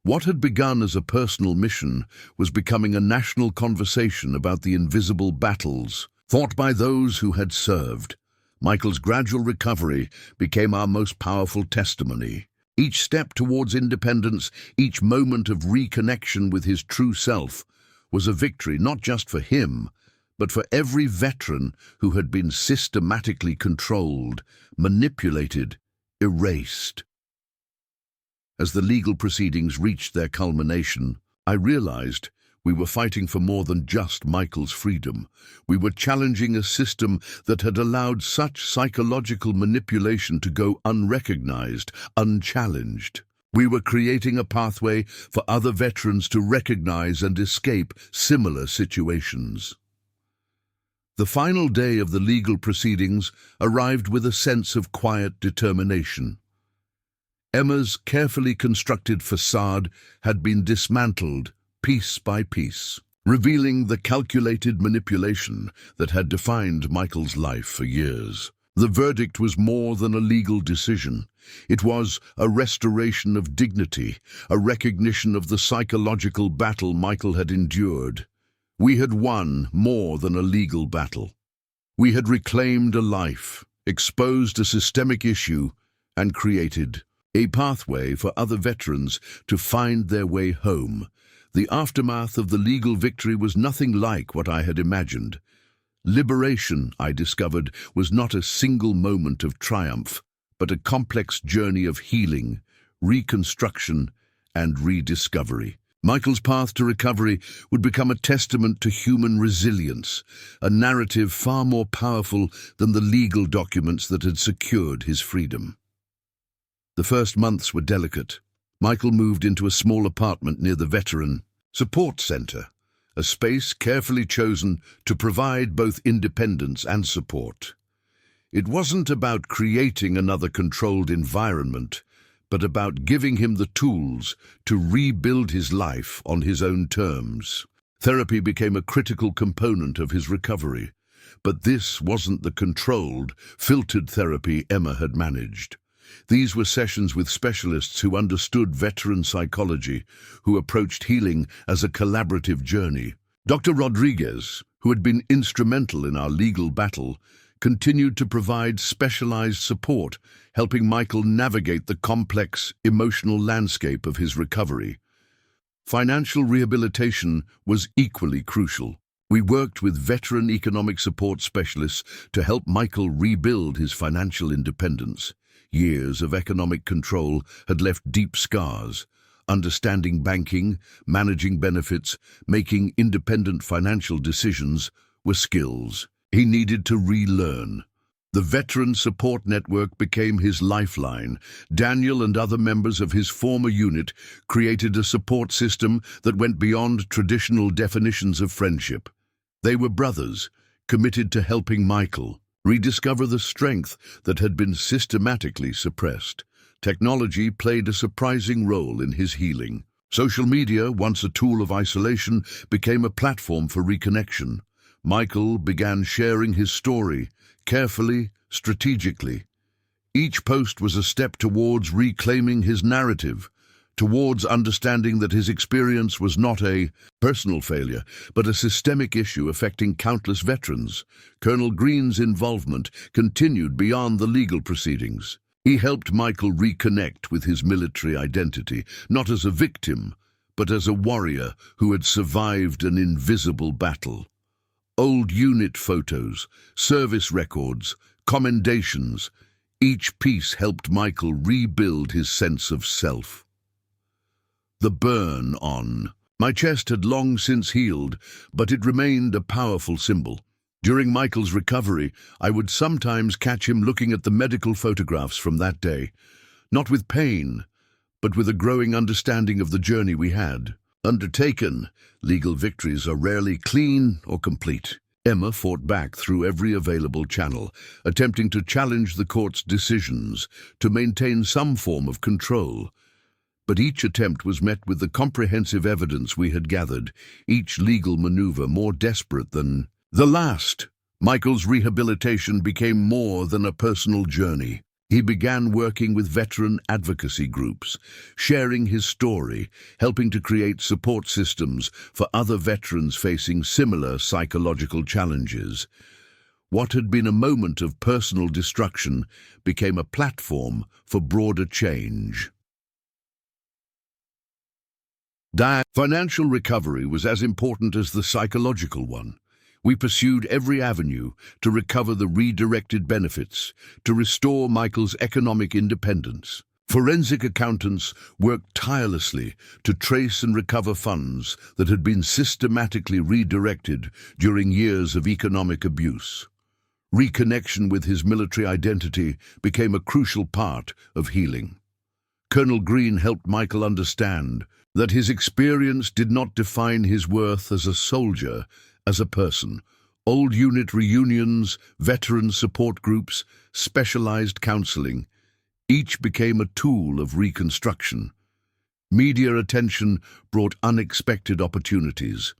A: What had begun as a personal mission was becoming a national conversation about the invisible battles fought by those who had served. Michael's gradual recovery became our most powerful testimony. Each step towards independence, each moment of reconnection with his true self, was a victory not just for him, but for every veteran who had been systematically controlled, manipulated, erased. As the legal proceedings reached their culmination, I realized we were fighting for more than just Michael's freedom. We were challenging a system that had allowed such psychological manipulation to go unrecognized, unchallenged. We were creating a pathway for other veterans to recognize and escape similar situations. The final day of the legal proceedings arrived with a sense of quiet determination. Emma's carefully constructed facade had been dismantled piece by piece, revealing the calculated manipulation that had defined Michael's life for years. The verdict was more than a legal decision. It was a restoration of dignity, a recognition of the psychological battle Michael had endured. We had won more than a legal battle. We had reclaimed a life, exposed a systemic issue, and created a pathway for other veterans to find their way home. The aftermath of the legal victory was nothing like what I had imagined. Liberation, I discovered, was not a single moment of triumph, but a complex journey of healing, reconstruction, and rediscovery. Michael's path to recovery would become a testament to human resilience, a narrative far more powerful than the legal documents that had secured his freedom. The first months were delicate. Michael moved into a small apartment near the Veteran Support Center, a space carefully chosen to provide both independence and support. It wasn't about creating another controlled environment, but about giving him the tools to rebuild his life on his own terms. Therapy became a critical component of his recovery, but this wasn't the controlled, filtered therapy Emma had managed. These were sessions with specialists who understood veteran psychology, who approached healing as a collaborative journey. Dr. Rodriguez, who had been instrumental in our legal battle, continued to provide specialized support, helping Michael navigate the complex, emotional landscape of his recovery. Financial rehabilitation was equally crucial. We worked with veteran economic support specialists to help Michael rebuild his financial independence. Years of economic control had left deep scars. Understanding banking, managing benefits, making independent financial decisions were skills he needed to relearn. The Veteran Support Network became his lifeline. Daniel and other members of his former unit created a support system that went beyond traditional definitions of friendship. They were brothers, committed to helping Michael rediscover the strength that had been systematically suppressed. Technology played a surprising role in his healing. Social media, once a tool of isolation, became a platform for reconnection. Michael began sharing his story, carefully, strategically. Each post was a step towards reclaiming his narrative, towards understanding that his experience was not a personal failure, but a systemic issue affecting countless veterans. Colonel Green's involvement continued beyond the legal proceedings. He helped Michael reconnect with his military identity, not as a victim, but as a warrior who had survived an invisible battle. Old unit photos, service records, commendations, each piece helped Michael rebuild his sense of self. The burn on my chest had long since healed, but it remained a powerful symbol. During Michael's recovery, I would sometimes catch him looking at the medical photographs from that day, not with pain, but with a growing understanding of the journey we had undertaken. Legal victories are rarely clean or complete. Emma fought back through every available channel, attempting to challenge the court's decisions to maintain some form of control. But each attempt was met with the comprehensive evidence we had gathered, each legal maneuver more desperate than the last. Michael's rehabilitation became more than a personal journey. He began working with veteran advocacy groups, sharing his story, helping to create support systems for other veterans facing similar psychological challenges. What had been a moment of personal destruction became a platform for broader change. Financial recovery was as important as the psychological one. We pursued every avenue to recover the redirected benefits, to restore Michael's economic independence. Forensic accountants worked tirelessly to trace and recover funds that had been systematically redirected during years of economic abuse. Reconnection with his military identity became a crucial part of healing. Colonel Green helped Michael understand that his experience did not define his worth as a soldier, as a person. Old unit reunions, veteran support groups, specialized counseling, each became a tool of reconstruction. Media attention brought unexpected opportunities.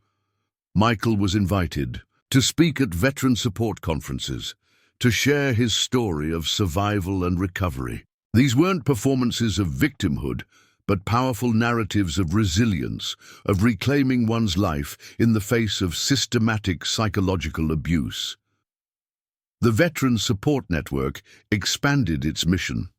A: Michael was invited to speak at veteran support conferences, to share his story of survival and recovery. These weren't performances of victimhood, but powerful narratives of resilience, of reclaiming one's life in the face of systematic psychological abuse. The Veteran Support Network expanded its mission.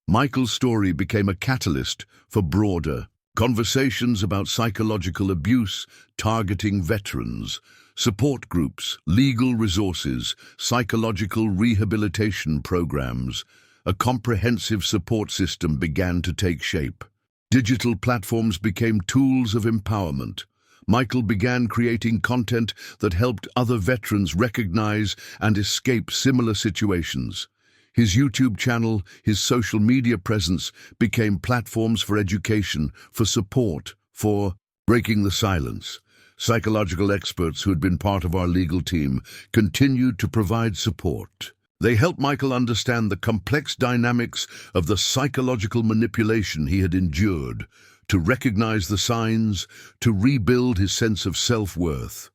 A: Michael's story became a catalyst for broader conversations about psychological abuse targeting veterans. Support groups, legal resources, psychological rehabilitation programs. A comprehensive support system began to take shape. Digital platforms became tools of empowerment. Michael began creating content that helped other veterans recognize and escape similar situations. His YouTube channel, his social media presence became platforms for education, for support, for breaking the silence. Psychological experts who had been part of our legal team continued to provide support. They helped Michael understand the complex dynamics of the psychological manipulation he had endured, to recognize the signs, to rebuild his sense of self-worth.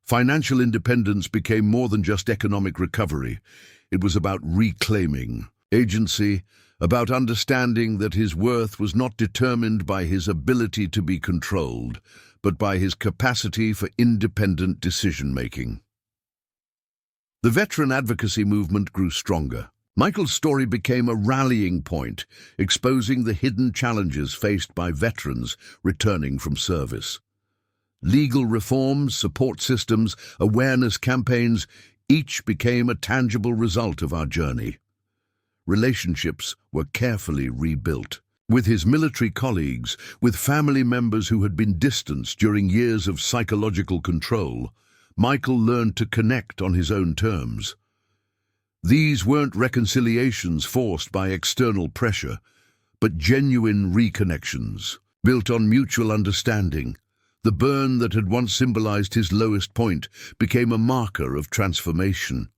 A: Financial independence became more than just economic recovery. It was about reclaiming agency, about understanding that his worth was not determined by his ability to be controlled, but by his capacity for independent decision-making. The veteran advocacy movement grew stronger. Michael's story became a rallying point, exposing the hidden challenges faced by veterans returning from service. Legal reforms, support systems, awareness campaigns, each became a tangible result of our journey. Relationships were carefully rebuilt. With his military colleagues, with family members who had been distanced during years of psychological control, Michael learned to connect on his own terms. These weren't reconciliations forced by external pressure, but genuine reconnections, built on mutual understanding. The burn that had once symbolized his lowest point became a marker of transformation.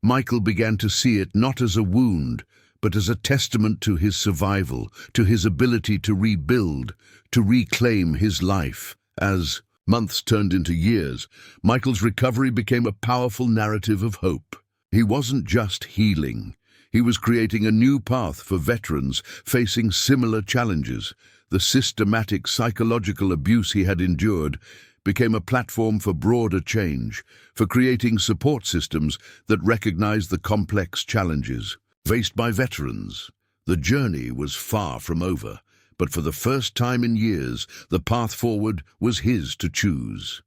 A: Michael began to see it not as a wound, but as a testament to his survival, to his ability to rebuild, to reclaim his life. As months turned into years, Michael's recovery became a powerful narrative of hope. He wasn't just healing. He was creating a new path for veterans facing similar challenges. The systematic psychological abuse he had endured became a platform for broader change, for creating support systems that recognized the complex challenges faced by veterans. The journey was far from over, but for the first time in years, the path forward was his to choose.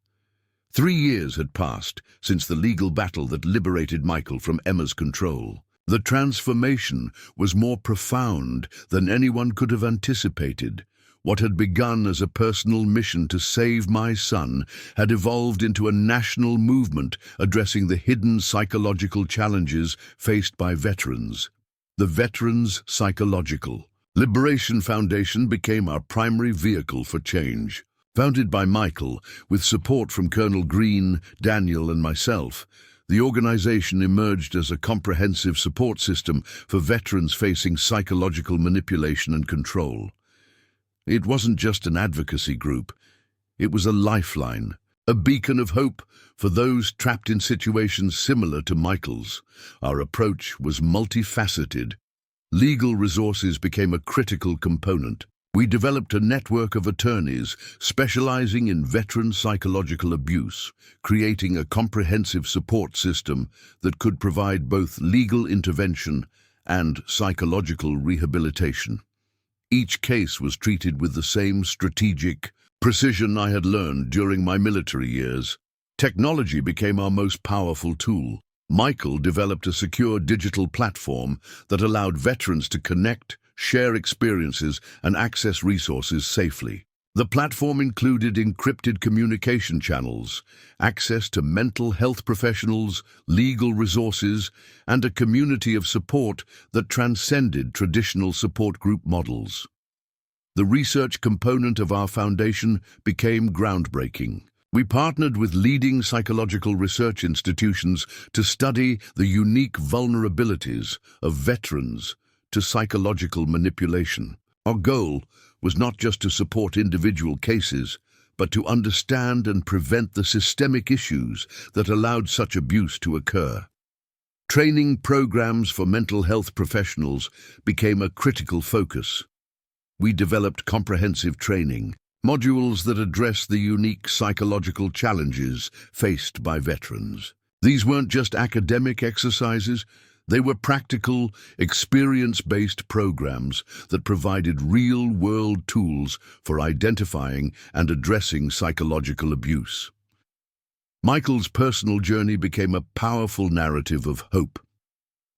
A: 3 years had passed since the legal battle that liberated Michael from Emma's control. The transformation was more profound than anyone could have anticipated. What had begun as a personal mission to save my son had evolved into a national movement addressing the hidden psychological challenges faced by veterans. The Veterans Psychological Liberation Foundation became our primary vehicle for change. Founded by Michael, with support from Colonel Green, Daniel, and myself, the organization emerged as a comprehensive support system for veterans facing psychological manipulation and control. It wasn't just an advocacy group, it was a lifeline, a beacon of hope for those trapped in situations similar to Michael's. Our approach was multifaceted. Legal resources became a critical component. We developed a network of attorneys specializing in veteran psychological abuse, creating a comprehensive support system that could provide both legal intervention and psychological rehabilitation. Each case was treated with the same strategic precision I had learned during my military years. Technology became our most powerful tool. Michael developed a secure digital platform that allowed veterans to connect, share experiences, and access resources safely. The platform included encrypted communication channels, access to mental health professionals, legal resources, and a community of support that transcended traditional support group models. The research component of our foundation became groundbreaking. We partnered with leading psychological research institutions to study the unique vulnerabilities of veterans to psychological manipulation. Our goal was not just to support individual cases, but to understand and prevent the systemic issues that allowed such abuse to occur. Training programs for mental health professionals became a critical focus. We developed comprehensive training, modules that address the unique psychological challenges faced by veterans. These weren't just academic exercises, they were practical, experience-based programs that provided real-world tools for identifying and addressing psychological abuse. Michael's personal journey became a powerful narrative of hope.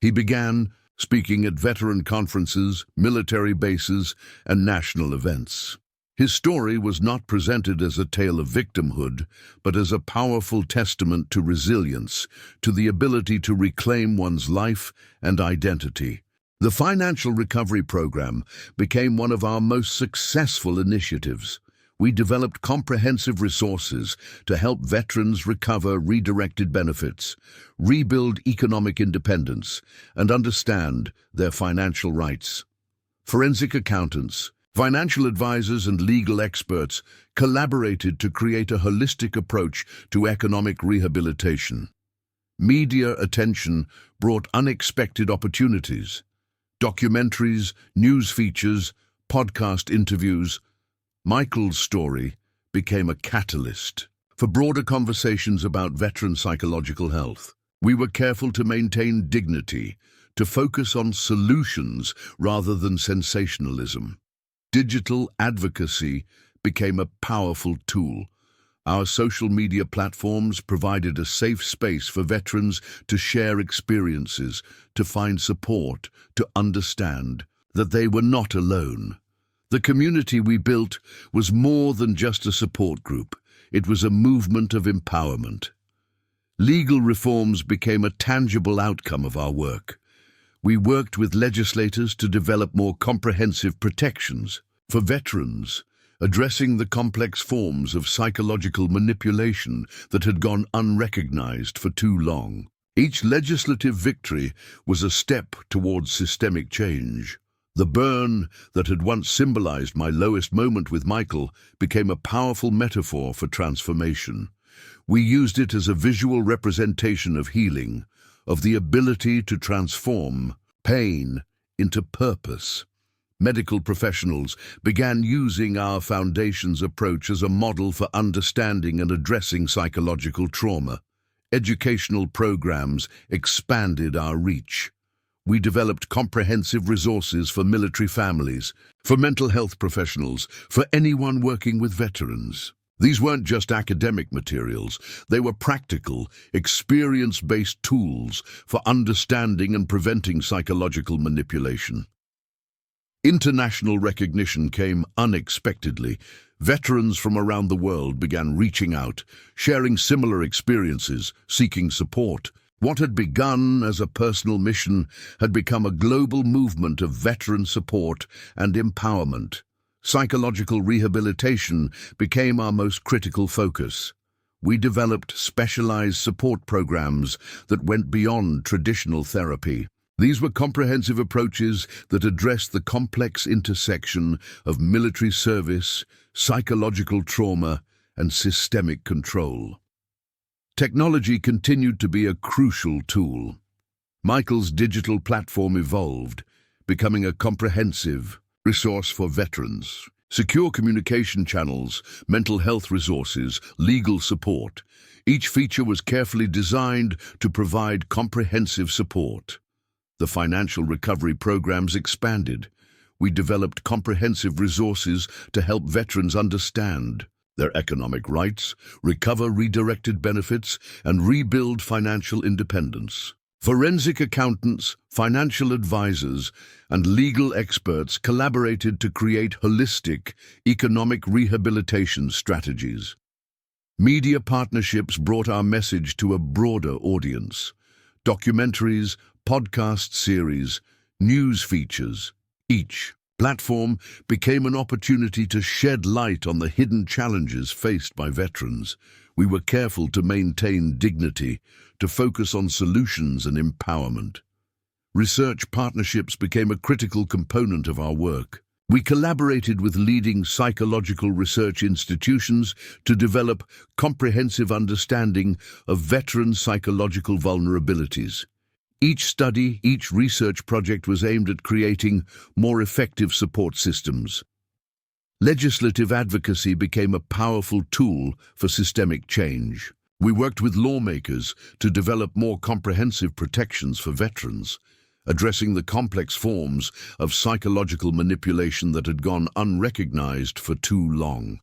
A: He began speaking at veteran conferences, military bases, and national events. His story was not presented as a tale of victimhood, but as a powerful testament to resilience, to the ability to reclaim one's life and identity. The Financial Recovery Program became one of our most successful initiatives. We developed comprehensive resources to help veterans recover redirected benefits, rebuild economic independence, and understand their financial rights. Forensic accountants, financial advisors, and legal experts collaborated to create a holistic approach to economic rehabilitation. Media attention brought unexpected opportunities. Documentaries, news features, podcast interviews. Michael's story became a catalyst for broader conversations about veteran psychological health. We were careful to maintain dignity, to focus on solutions rather than sensationalism. Digital advocacy became a powerful tool. Our social media platforms provided a safe space for veterans to share experiences, to find support, to understand that they were not alone. The community we built was more than just a support group. It was a movement of empowerment. Legal reforms became a tangible outcome of our work. We worked with legislators to develop more comprehensive protections for veterans, addressing the complex forms of psychological manipulation that had gone unrecognized for too long. Each legislative victory was a step towards systemic change. The burn that had once symbolized my lowest moment with Michael became a powerful metaphor for transformation. We used it as a visual representation of healing, of the ability to transform pain into purpose. Medical professionals began using our foundation's approach as a model for understanding and addressing psychological trauma. Educational programs expanded our reach. We developed comprehensive resources for military families, for mental health professionals, for anyone working with veterans. These weren't just academic materials, they were practical, experience-based tools for understanding and preventing psychological manipulation. International recognition came unexpectedly. Veterans from around the world began reaching out, sharing similar experiences, seeking support. What had begun as a personal mission had become a global movement of veteran support and empowerment. Psychological rehabilitation became our most critical focus. We developed specialized support programs that went beyond traditional therapy. These were comprehensive approaches that addressed the complex intersection of military service, psychological trauma, and systemic control. Technology continued to be a crucial tool. Michael's digital platform evolved, becoming a comprehensive resource for veterans. Secure communication channels, mental health resources, legal support. Each feature was carefully designed to provide comprehensive support. The financial recovery programs expanded. We developed comprehensive resources to help veterans understand their economic rights, recover redirected benefits, and rebuild financial independence. Forensic accountants, financial advisors, and legal experts collaborated to create holistic economic rehabilitation strategies. Media partnerships brought our message to a broader audience. Documentaries, podcast series, news features. Each platform became an opportunity to shed light on the hidden challenges faced by veterans. We were careful to maintain dignity, to focus on solutions and empowerment. Research partnerships became a critical component of our work. We collaborated with leading psychological research institutions to develop comprehensive understanding of veteran psychological vulnerabilities. Each study, each research project was aimed at creating more effective support systems. Legislative advocacy became a powerful tool for systemic change. We worked with lawmakers to develop more comprehensive protections for veterans, addressing the complex forms of psychological manipulation that had gone unrecognized for too long.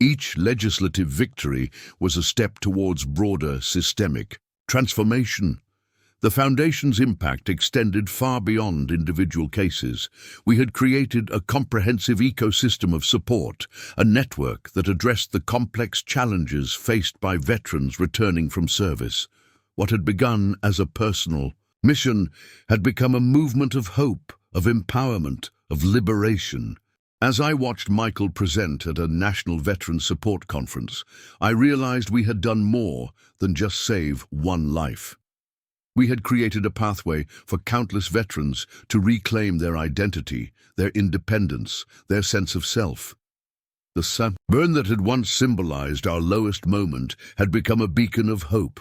A: Each legislative victory was a step towards broader systemic transformation. The Foundation's impact extended far beyond individual cases. We had created a comprehensive ecosystem of support, a network that addressed the complex challenges faced by veterans returning from service. What had begun as a personal mission had become a movement of hope, of empowerment, of liberation. As I watched Michael present at a National Veteran Support Conference, I realized we had done more than just save one life. We had created a pathway for countless veterans to reclaim their identity, their independence, their sense of self. The sunburn that had once symbolized our lowest moment had become a beacon of hope,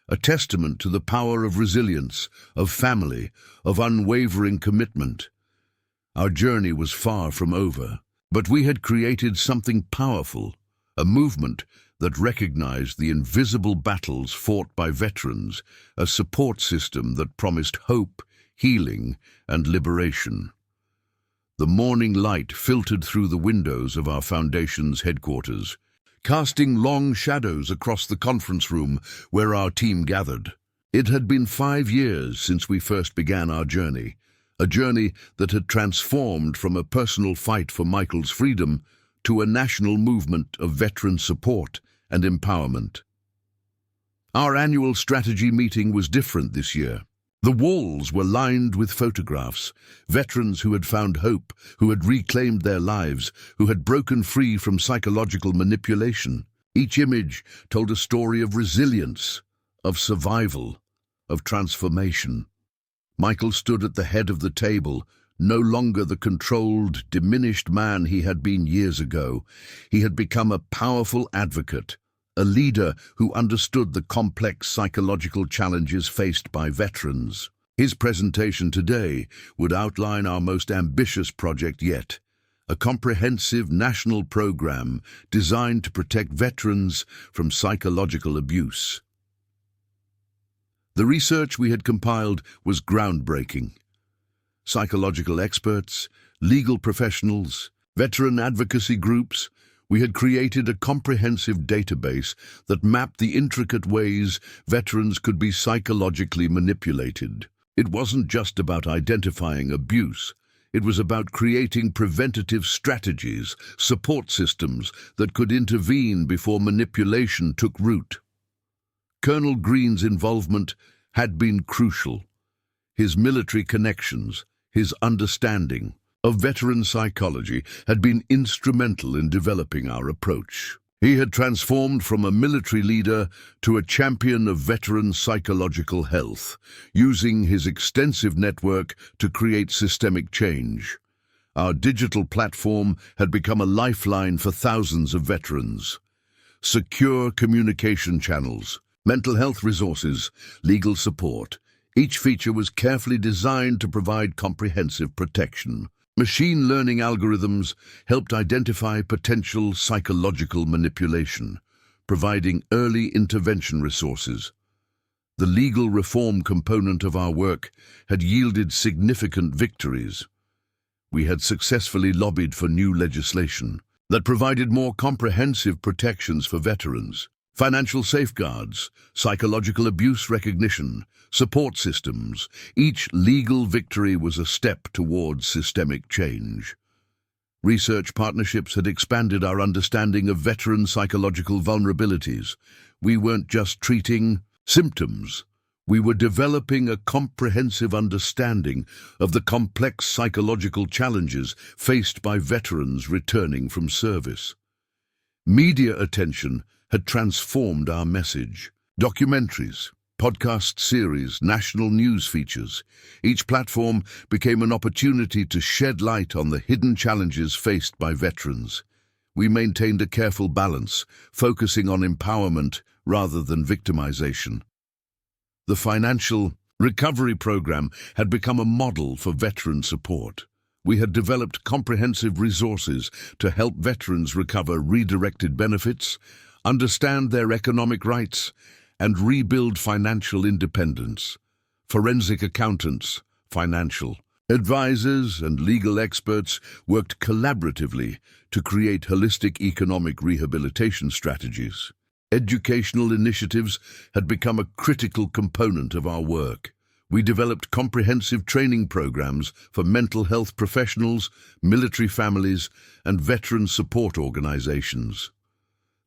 A: a testament to the power of resilience, of family, of unwavering commitment. Our journey was far from over, but we had created something powerful, a movement that recognized the invisible battles fought by veterans, a support system that promised hope, healing, and liberation. The morning light filtered through the windows of our Foundation's headquarters, casting long shadows across the conference room where our team gathered. It had been 5 years since we first began our journey, a journey that had transformed from a personal fight for Michael's freedom to a national movement of veteran support and empowerment. Our annual strategy meeting was different this year. The walls were lined with photographs, veterans who had found hope, who had reclaimed their lives, who had broken free from psychological manipulation. Each image told a story of resilience, of survival, of transformation. Michael stood at the head of the table, no longer the controlled, diminished man he had been years ago. He had become a powerful advocate, a leader who understood the complex psychological challenges faced by veterans. His presentation today would outline our most ambitious project yet, a comprehensive national program designed to protect veterans from psychological abuse. The research we had compiled was groundbreaking. Psychological experts, legal professionals, veteran advocacy groups, we had created a comprehensive database that mapped the intricate ways veterans could be psychologically manipulated. It wasn't just about identifying abuse. It was about creating preventative strategies, support systems that could intervene before manipulation took root. Colonel Green's involvement had been crucial. His military connections, his understanding, of veteran psychology had been instrumental in developing our approach. He had transformed from a military leader to a champion of veteran psychological health, using his extensive network to create systemic change. Our digital platform had become a lifeline for thousands of veterans. Secure communication channels, mental health resources, legal support. Each feature was carefully designed to provide comprehensive protection. Machine learning algorithms helped identify potential psychological manipulation, providing early intervention resources. The legal reform component of our work had yielded significant victories. We had successfully lobbied for new legislation that provided more comprehensive protections for veterans, financial safeguards, psychological abuse recognition, support systems. Each legal victory was a step towards systemic change. Research partnerships had expanded our understanding of veteran psychological vulnerabilities. We weren't just treating symptoms. We were developing a comprehensive understanding of the complex psychological challenges faced by veterans returning from service. Media attention had transformed our message. Documentaries, podcast series, national news features. Each platform became an opportunity to shed light on the hidden challenges faced by veterans. We maintained a careful balance, focusing on empowerment rather than victimization. The financial recovery program had become a model for veteran support. We had developed comprehensive resources to help veterans recover redirected benefits, understand their economic rights, and rebuild financial independence. Forensic accountants, financial advisors, and legal experts worked collaboratively to create holistic economic rehabilitation strategies. Educational initiatives had become a critical component of our work. We developed comprehensive training programs for mental health professionals, military families, and veteran support organizations.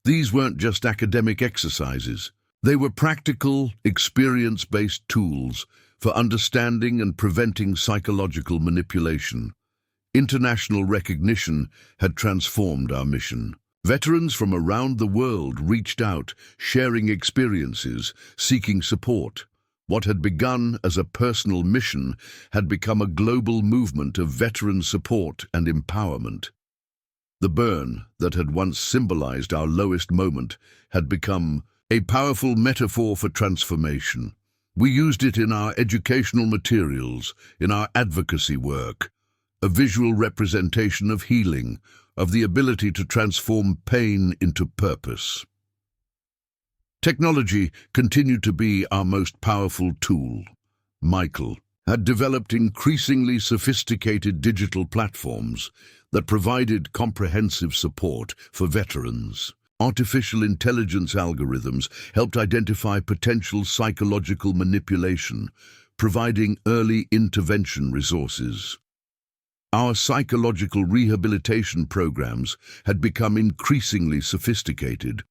A: These weren't just academic exercises. They were practical, experience-based tools for understanding and preventing psychological manipulation. International recognition had transformed our mission. Veterans from around the world reached out, sharing experiences, seeking support. What had begun as a personal mission had become a global movement of veteran support and empowerment. The burn that had once symbolized our lowest moment had become a powerful metaphor for transformation. We used it in our educational materials, in our advocacy work, a visual representation of healing, of the ability to transform pain into purpose. Technology continued to be our most powerful tool. Michael had developed increasingly sophisticated digital platforms that provided comprehensive support for veterans. Artificial intelligence algorithms helped identify potential psychological manipulation, providing early intervention resources. Our psychological rehabilitation programs had become increasingly sophisticated.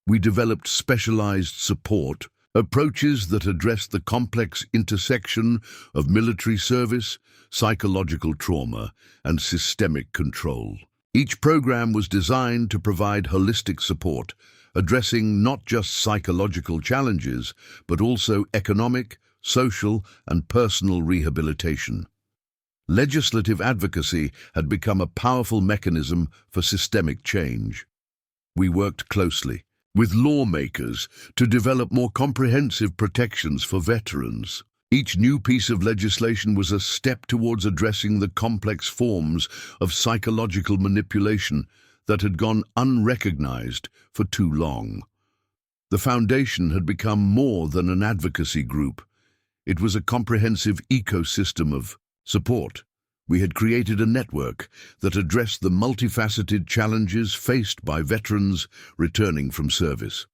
A: We developed specialized support, approaches that addressed the complex intersection of military service, psychological trauma, and systemic control. Each program was designed to provide holistic support, addressing not just psychological challenges, but also economic, social, and personal rehabilitation. Legislative advocacy had become a powerful mechanism for systemic change. We worked closely with lawmakers to develop more comprehensive protections for veterans. Each new piece of legislation was a step towards addressing the complex forms of psychological manipulation that had gone unrecognized for too long. The Foundation had become more than an advocacy group. It was a comprehensive ecosystem of support. We had created a network that addressed the multifaceted challenges faced by veterans returning from service.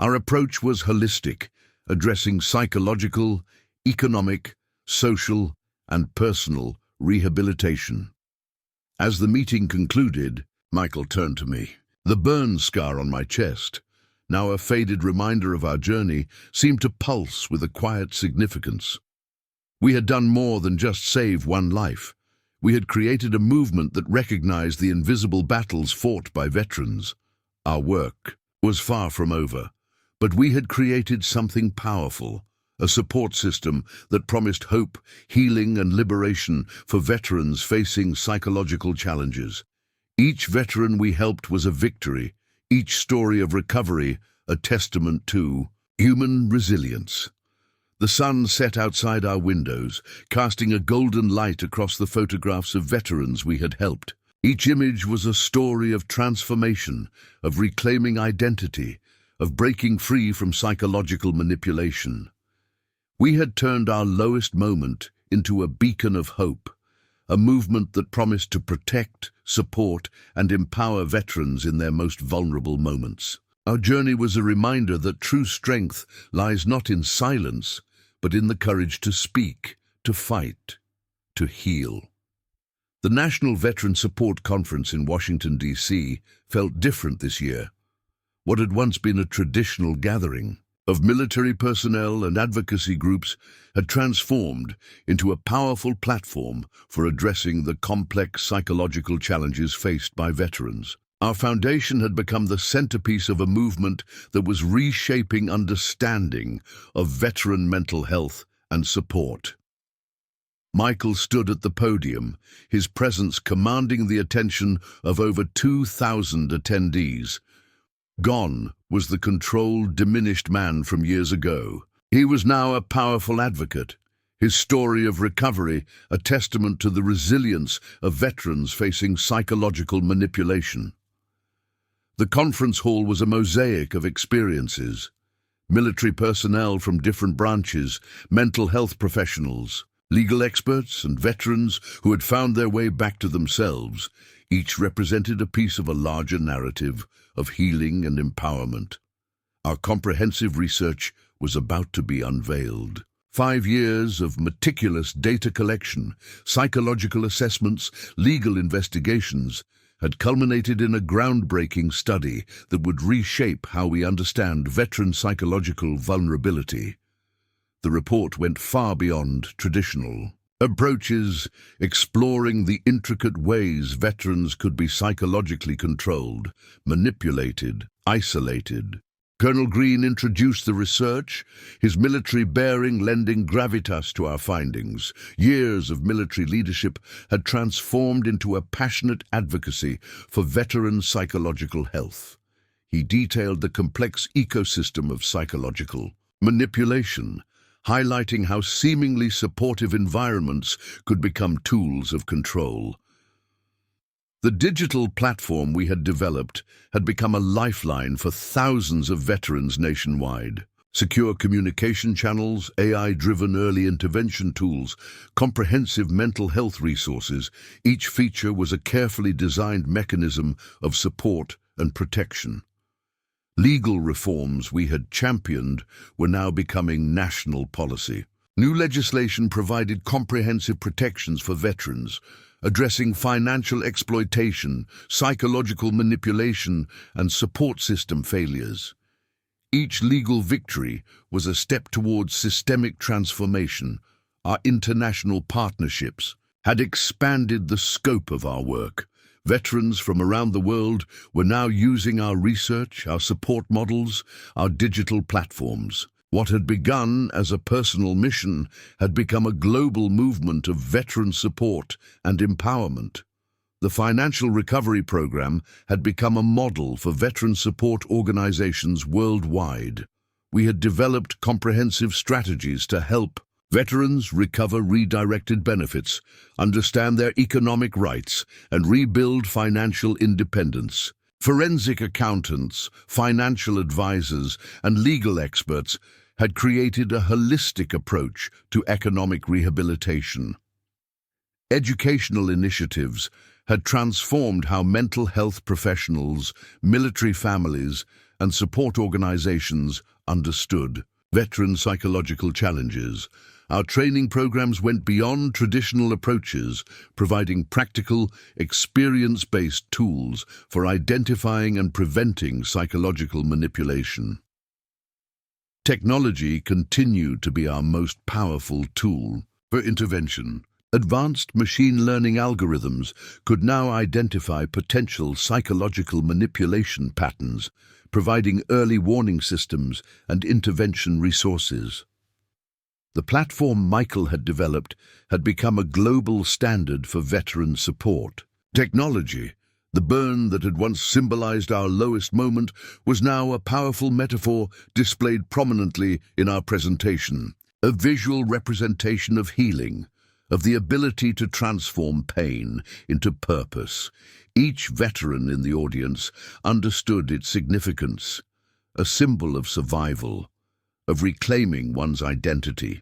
A: Our approach was holistic, addressing psychological, economic, social, and personal rehabilitation. As the meeting concluded, Michael turned to me. The burn scar on my chest, now a faded reminder of our journey, seemed to pulse with a quiet significance. We had done more than just save one life. We had created a movement that recognized the invisible battles fought by veterans. Our work was far from over, but we had created something powerful, a support system that promised hope, healing, and liberation for veterans facing psychological challenges. Each veteran we helped was a victory, each story of recovery a testament to human resilience. The sun set outside our windows, casting a golden light across the photographs of veterans we had helped. Each image was a story of transformation, of reclaiming identity, of breaking free from psychological manipulation. We had turned our lowest moment into a beacon of hope, a movement that promised to protect, support, and empower veterans in their most vulnerable moments. Our journey was a reminder that true strength lies not in silence, but in the courage to speak, to fight, to heal. The National Veteran Support Conference in Washington, D.C. felt different this year. What had once been a traditional gathering of military personnel and advocacy groups had transformed into a powerful platform for addressing the complex psychological challenges faced by veterans. Our foundation had become the centerpiece of a movement that was reshaping understanding of veteran mental health and support. Michael stood at the podium, his presence commanding the attention of over 2,000 attendees. Gone was the controlled, diminished man from years ago. He was now a powerful advocate, his story of recovery a testament to the resilience of veterans facing psychological manipulation. The conference hall was a mosaic of experiences. Military personnel from different branches, mental health professionals, legal experts, and veterans who had found their way back to themselves, each represented a piece of a larger narrative of healing and empowerment. Our comprehensive research was about to be unveiled. 5 years of meticulous data collection, psychological assessments, legal investigations had culminated in a groundbreaking study that would reshape how we understand veteran psychological vulnerability. The report went far beyond traditional approaches, exploring the intricate ways veterans could be psychologically controlled, manipulated, isolated. Colonel Green introduced the research, his military bearing lending gravitas to our findings. Years of military leadership had transformed into a passionate advocacy for veteran psychological health. He detailed the complex ecosystem of psychological manipulation, highlighting how seemingly supportive environments could become tools of control. The digital platform we had developed had become a lifeline for thousands of veterans nationwide. Secure communication channels, AI-driven early intervention tools, comprehensive mental health resources, each feature was a carefully designed mechanism of support and protection. Legal reforms we had championed were now becoming national policy. New legislation provided comprehensive protections for veterans, addressing financial exploitation, psychological manipulation, and support system failures. Each legal victory was a step towards systemic transformation. Our international partnerships had expanded the scope of our work. Veterans from around the world were now using our research, our support models, our digital platforms. What had begun as a personal mission had become a global movement of veteran support and empowerment. The Financial Recovery Program had become a model for veteran support organizations worldwide. We had developed comprehensive strategies to help veterans recover redirected benefits, understand their economic rights, and rebuild financial independence. Forensic accountants, financial advisors, and legal experts had created a holistic approach to economic rehabilitation. Educational initiatives had transformed how mental health professionals, military families, and support organizations understood veteran psychological challenges. Our training programs went beyond traditional approaches, providing practical, experience-based tools for identifying and preventing psychological manipulation. Technology continued to be our most powerful tool for intervention. Advanced machine learning algorithms could now identify potential psychological manipulation patterns, providing early warning systems and intervention resources. The platform Michael had developed had become a global standard for veteran support. Technology, the burn that had once symbolized our lowest moment, was now a powerful metaphor displayed prominently in our presentation, a visual representation of healing, of the ability to transform pain into purpose. Each veteran in the audience understood its significance, a symbol of survival, of reclaiming one's identity.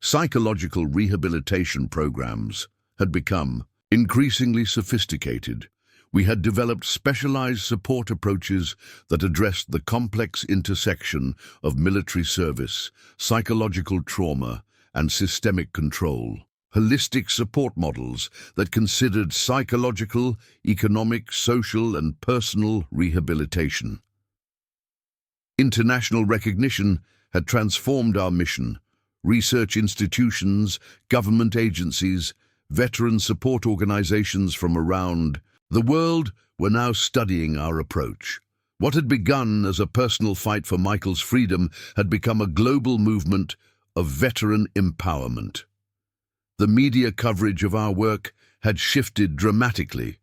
A: Psychological rehabilitation programs had become increasingly sophisticated. We had developed specialized support approaches that addressed the complex intersection of military service, psychological trauma, and systemic control. Holistic support models that considered psychological, economic, social, and personal rehabilitation. International recognition had transformed our mission. Research institutions, government agencies, veteran support organizations from around the world were now studying our approach. What had begun as a personal fight for Michael's freedom had become a global movement of veteran empowerment. The media coverage of our work had shifted dramatically.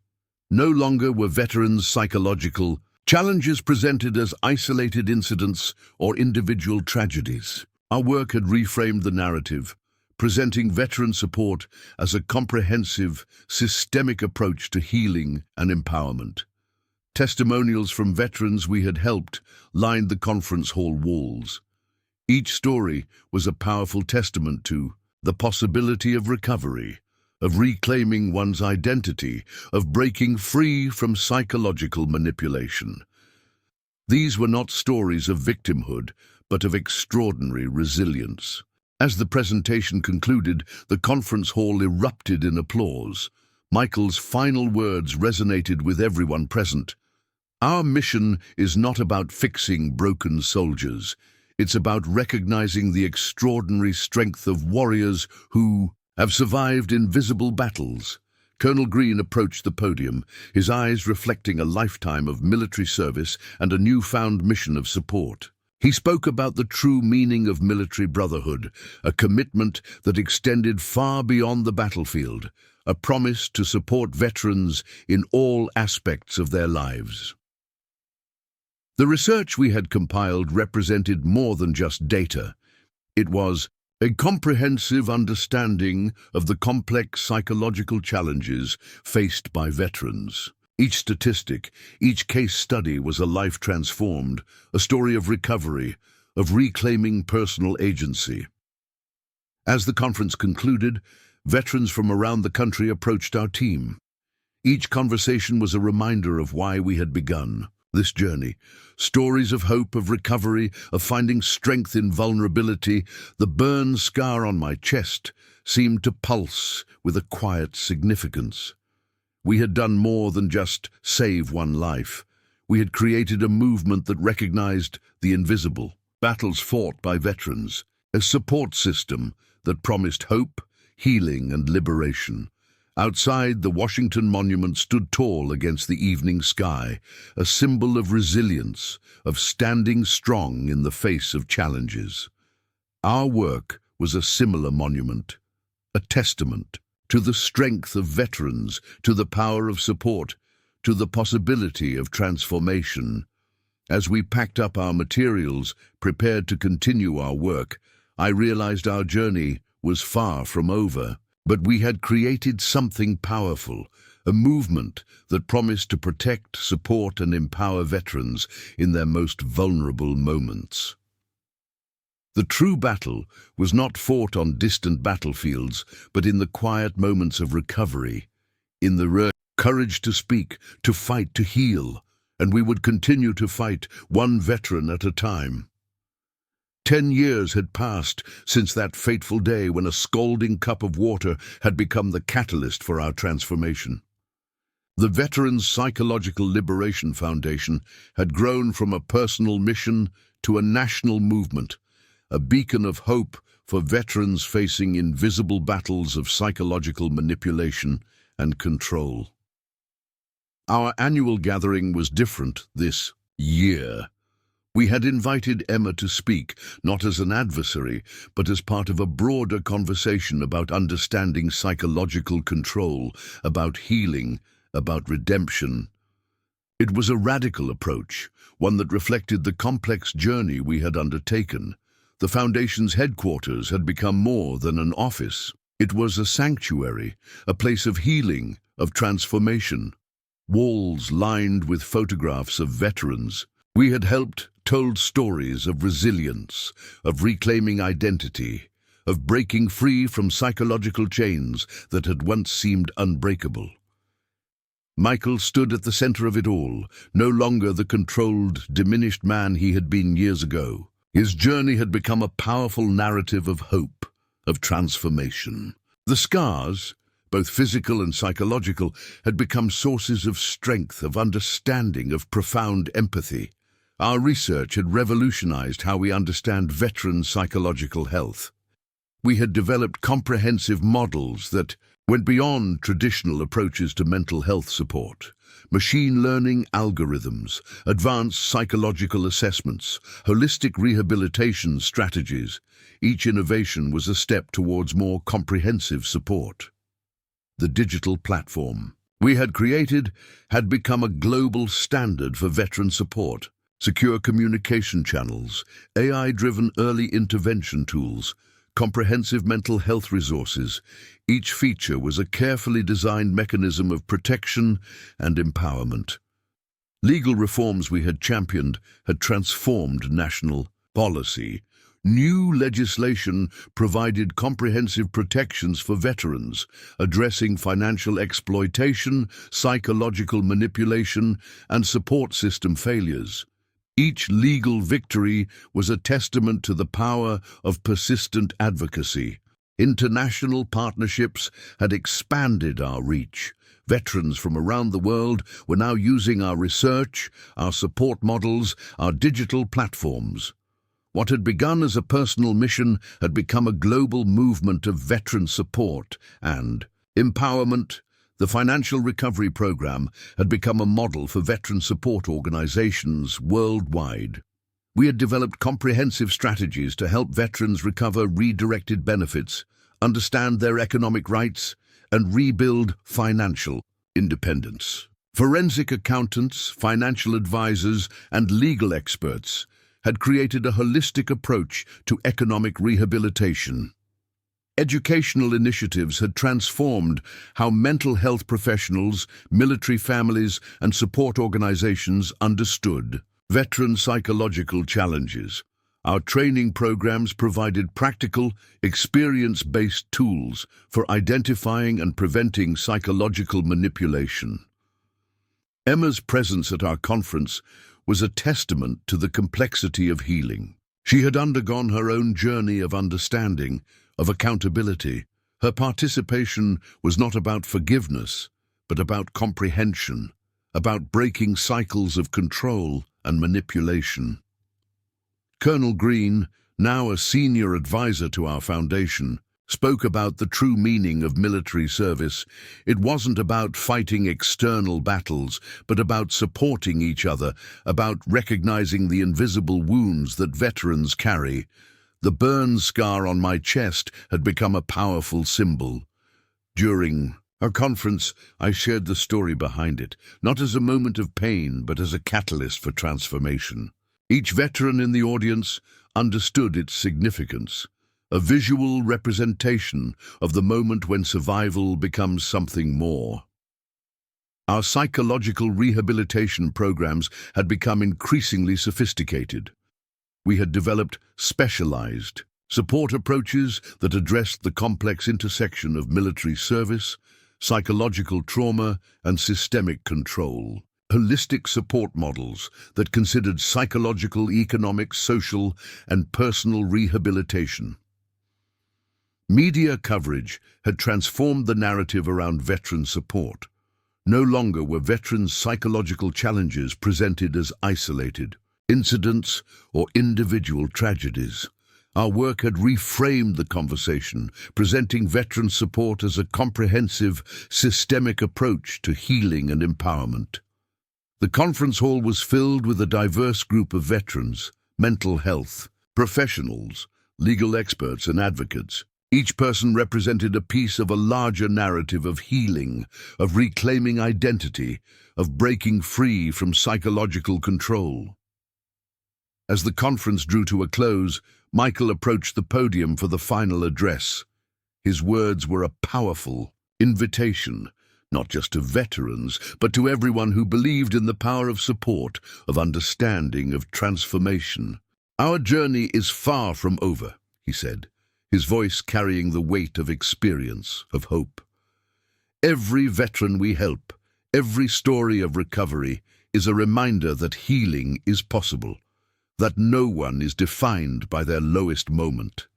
A: No longer were veterans' psychological challenges presented as isolated incidents or individual tragedies. Our work had reframed the narrative, presenting veteran support as a comprehensive, systemic approach to healing and empowerment. Testimonials from veterans we had helped lined the conference hall walls. Each story was a powerful testament to the possibility of recovery, of reclaiming one's identity, of breaking free from psychological manipulation. These were not stories of victimhood, but of extraordinary resilience. As the presentation concluded, the conference hall erupted in applause. Michael's final words resonated with everyone present. Our mission is not about fixing broken soldiers. It's about recognizing the extraordinary strength of warriors who have survived invisible battles. Colonel Green approached the podium, his eyes reflecting a lifetime of military service and a newfound mission of support. He spoke about the true meaning of military brotherhood, a commitment that extended far beyond the battlefield, a promise to support veterans in all aspects of their lives. The research we had compiled represented more than just data. It was a comprehensive understanding of the complex psychological challenges faced by veterans. Each statistic, each case study was a life transformed, a story of recovery, of reclaiming personal agency. As the conference concluded, veterans from around the country approached our team. Each conversation was a reminder of why we had begun this journey. Stories of hope, of recovery, of finding strength in vulnerability. The burn scar on my chest seemed to pulse with a quiet significance. We had done more than just save one life. We had created a movement that recognized the invisible, battles fought by veterans, a support system that promised hope, healing, and liberation. Outside, the Washington Monument stood tall against the evening sky, a symbol of resilience, of standing strong in the face of challenges. Our work was a similar monument, a testament to the strength of veterans, to the power of support, to the possibility of transformation. As we packed up our materials, prepared to continue our work, I realized our journey was far from over. But we had created something powerful, a movement that promised to protect, support, and empower veterans in their most vulnerable moments. The true battle was not fought on distant battlefields, but in the quiet moments of recovery, in the courage to speak, to fight, to heal, and we would continue to fight, one veteran at a time. 10 years had passed since that fateful day when a scalding cup of water had become the catalyst for our transformation. The Veterans Psychological Liberation Foundation had grown from a personal mission to a national movement, a beacon of hope for veterans facing invisible battles of psychological manipulation and control. Our annual gathering was different this year. We had invited Emma to speak, not as an adversary, but as part of a broader conversation about understanding psychological control, about healing, about redemption. It was a radical approach, one that reflected the complex journey we had undertaken. The Foundation's headquarters had become more than an office. It was a sanctuary, a place of healing, of transformation. Walls lined with photographs of veterans. We had helped told stories of resilience, of reclaiming identity, of breaking free from psychological chains that had once seemed unbreakable. Michael stood at the center of it all, no longer the controlled, diminished man he had been years ago. His journey had become a powerful narrative of hope, of transformation. The scars, both physical and psychological, had become sources of strength, of understanding, of profound empathy. Our research had revolutionized how we understand veteran psychological health. We had developed comprehensive models that went beyond traditional approaches to mental health support. Machine learning algorithms, advanced psychological assessments, holistic rehabilitation strategies. Each innovation was a step towards more comprehensive support. The digital platform we had created had become a global standard for veteran support. Secure communication channels, AI-driven early intervention tools, comprehensive mental health resources. Each feature was a carefully designed mechanism of protection and empowerment. Legal reforms we had championed had transformed national policy. New legislation provided comprehensive protections for veterans, addressing financial exploitation, psychological manipulation, and support system failures. Each legal victory was a testament to the power of persistent advocacy. International partnerships had expanded our reach. Veterans from around the world were now using our research, our support models, our digital platforms. What had begun as a personal mission had become a global movement of veteran support and empowerment. The Financial Recovery Program had become a model for veteran support organizations worldwide. We had developed comprehensive strategies to help veterans recover redirected benefits, understand their economic rights, and rebuild financial independence. Forensic accountants, financial advisors, and legal experts had created a holistic approach to economic rehabilitation. Educational initiatives had transformed how mental health professionals, military families, and support organizations understood veteran psychological challenges. Our training programs provided practical, experience-based tools for identifying and preventing psychological manipulation. Emma's presence at our conference was a testament to the complexity of healing. She had undergone her own journey of understanding, of accountability. Her participation was not about forgiveness, but about comprehension, about breaking cycles of control and manipulation. Colonel Green, now a senior advisor to our foundation, spoke about the true meaning of military service. It wasn't about fighting external battles, but about supporting each other, about recognizing the invisible wounds that veterans carry. The burn scar on my chest had become a powerful symbol. During our conference, I shared the story behind it, not as a moment of pain, but as a catalyst for transformation. Each veteran in the audience understood its significance, a visual representation of the moment when survival becomes something more. Our psychological rehabilitation programs had become increasingly sophisticated. We had developed specialized support approaches that addressed the complex intersection of military service, psychological trauma, and systemic control. Holistic support models that considered psychological, economic, social, and personal rehabilitation. Media coverage had transformed the narrative around veteran support. No longer were veterans' psychological challenges presented as isolated incidents or individual tragedies. Our work had reframed the conversation, presenting veteran support as a comprehensive, systemic approach to healing and empowerment. The conference hall was filled with a diverse group of veterans, mental health professionals, legal experts and advocates. Each person represented a piece of a larger narrative of healing, of reclaiming identity, of breaking free from psychological control. As the conference drew to a close, Michael approached the podium for the final address. His words were a powerful invitation, not just to veterans, but to everyone who believed in the power of support, of understanding, of transformation. "Our journey is far from over," he said, his voice carrying the weight of experience, of hope. "Every veteran we help, every story of recovery, is a reminder that healing is possible, that no one is defined by their lowest moment.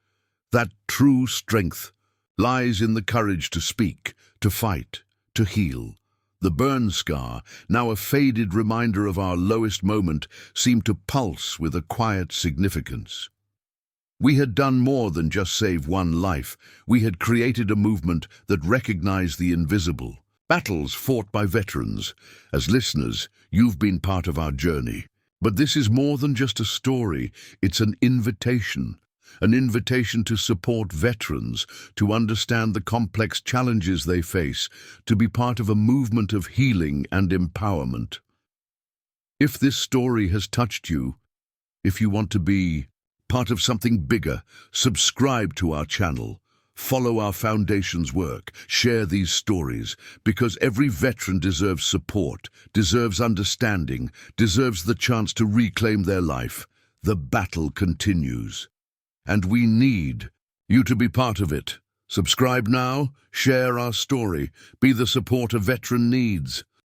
A: That true strength lies in the courage to speak, to fight, to heal." The burn scar, now a faded reminder of our lowest moment, seemed to pulse with a quiet significance. We had done more than just save one life. We had created a movement that recognized the invisible. Battles fought by veterans. As listeners, you've been part of our journey. But this is more than just a story. It's an invitation to support veterans, to understand the complex challenges they face, to be part of a movement of healing and empowerment. If this story has touched you, if you want to be part of something bigger, subscribe to our channel, follow our foundation's work, share these stories, because every veteran deserves support, deserves understanding, deserves the chance to reclaim their life. The battle continues, and we need you to be part of it. Subscribe now, share our story, be the support a veteran needs.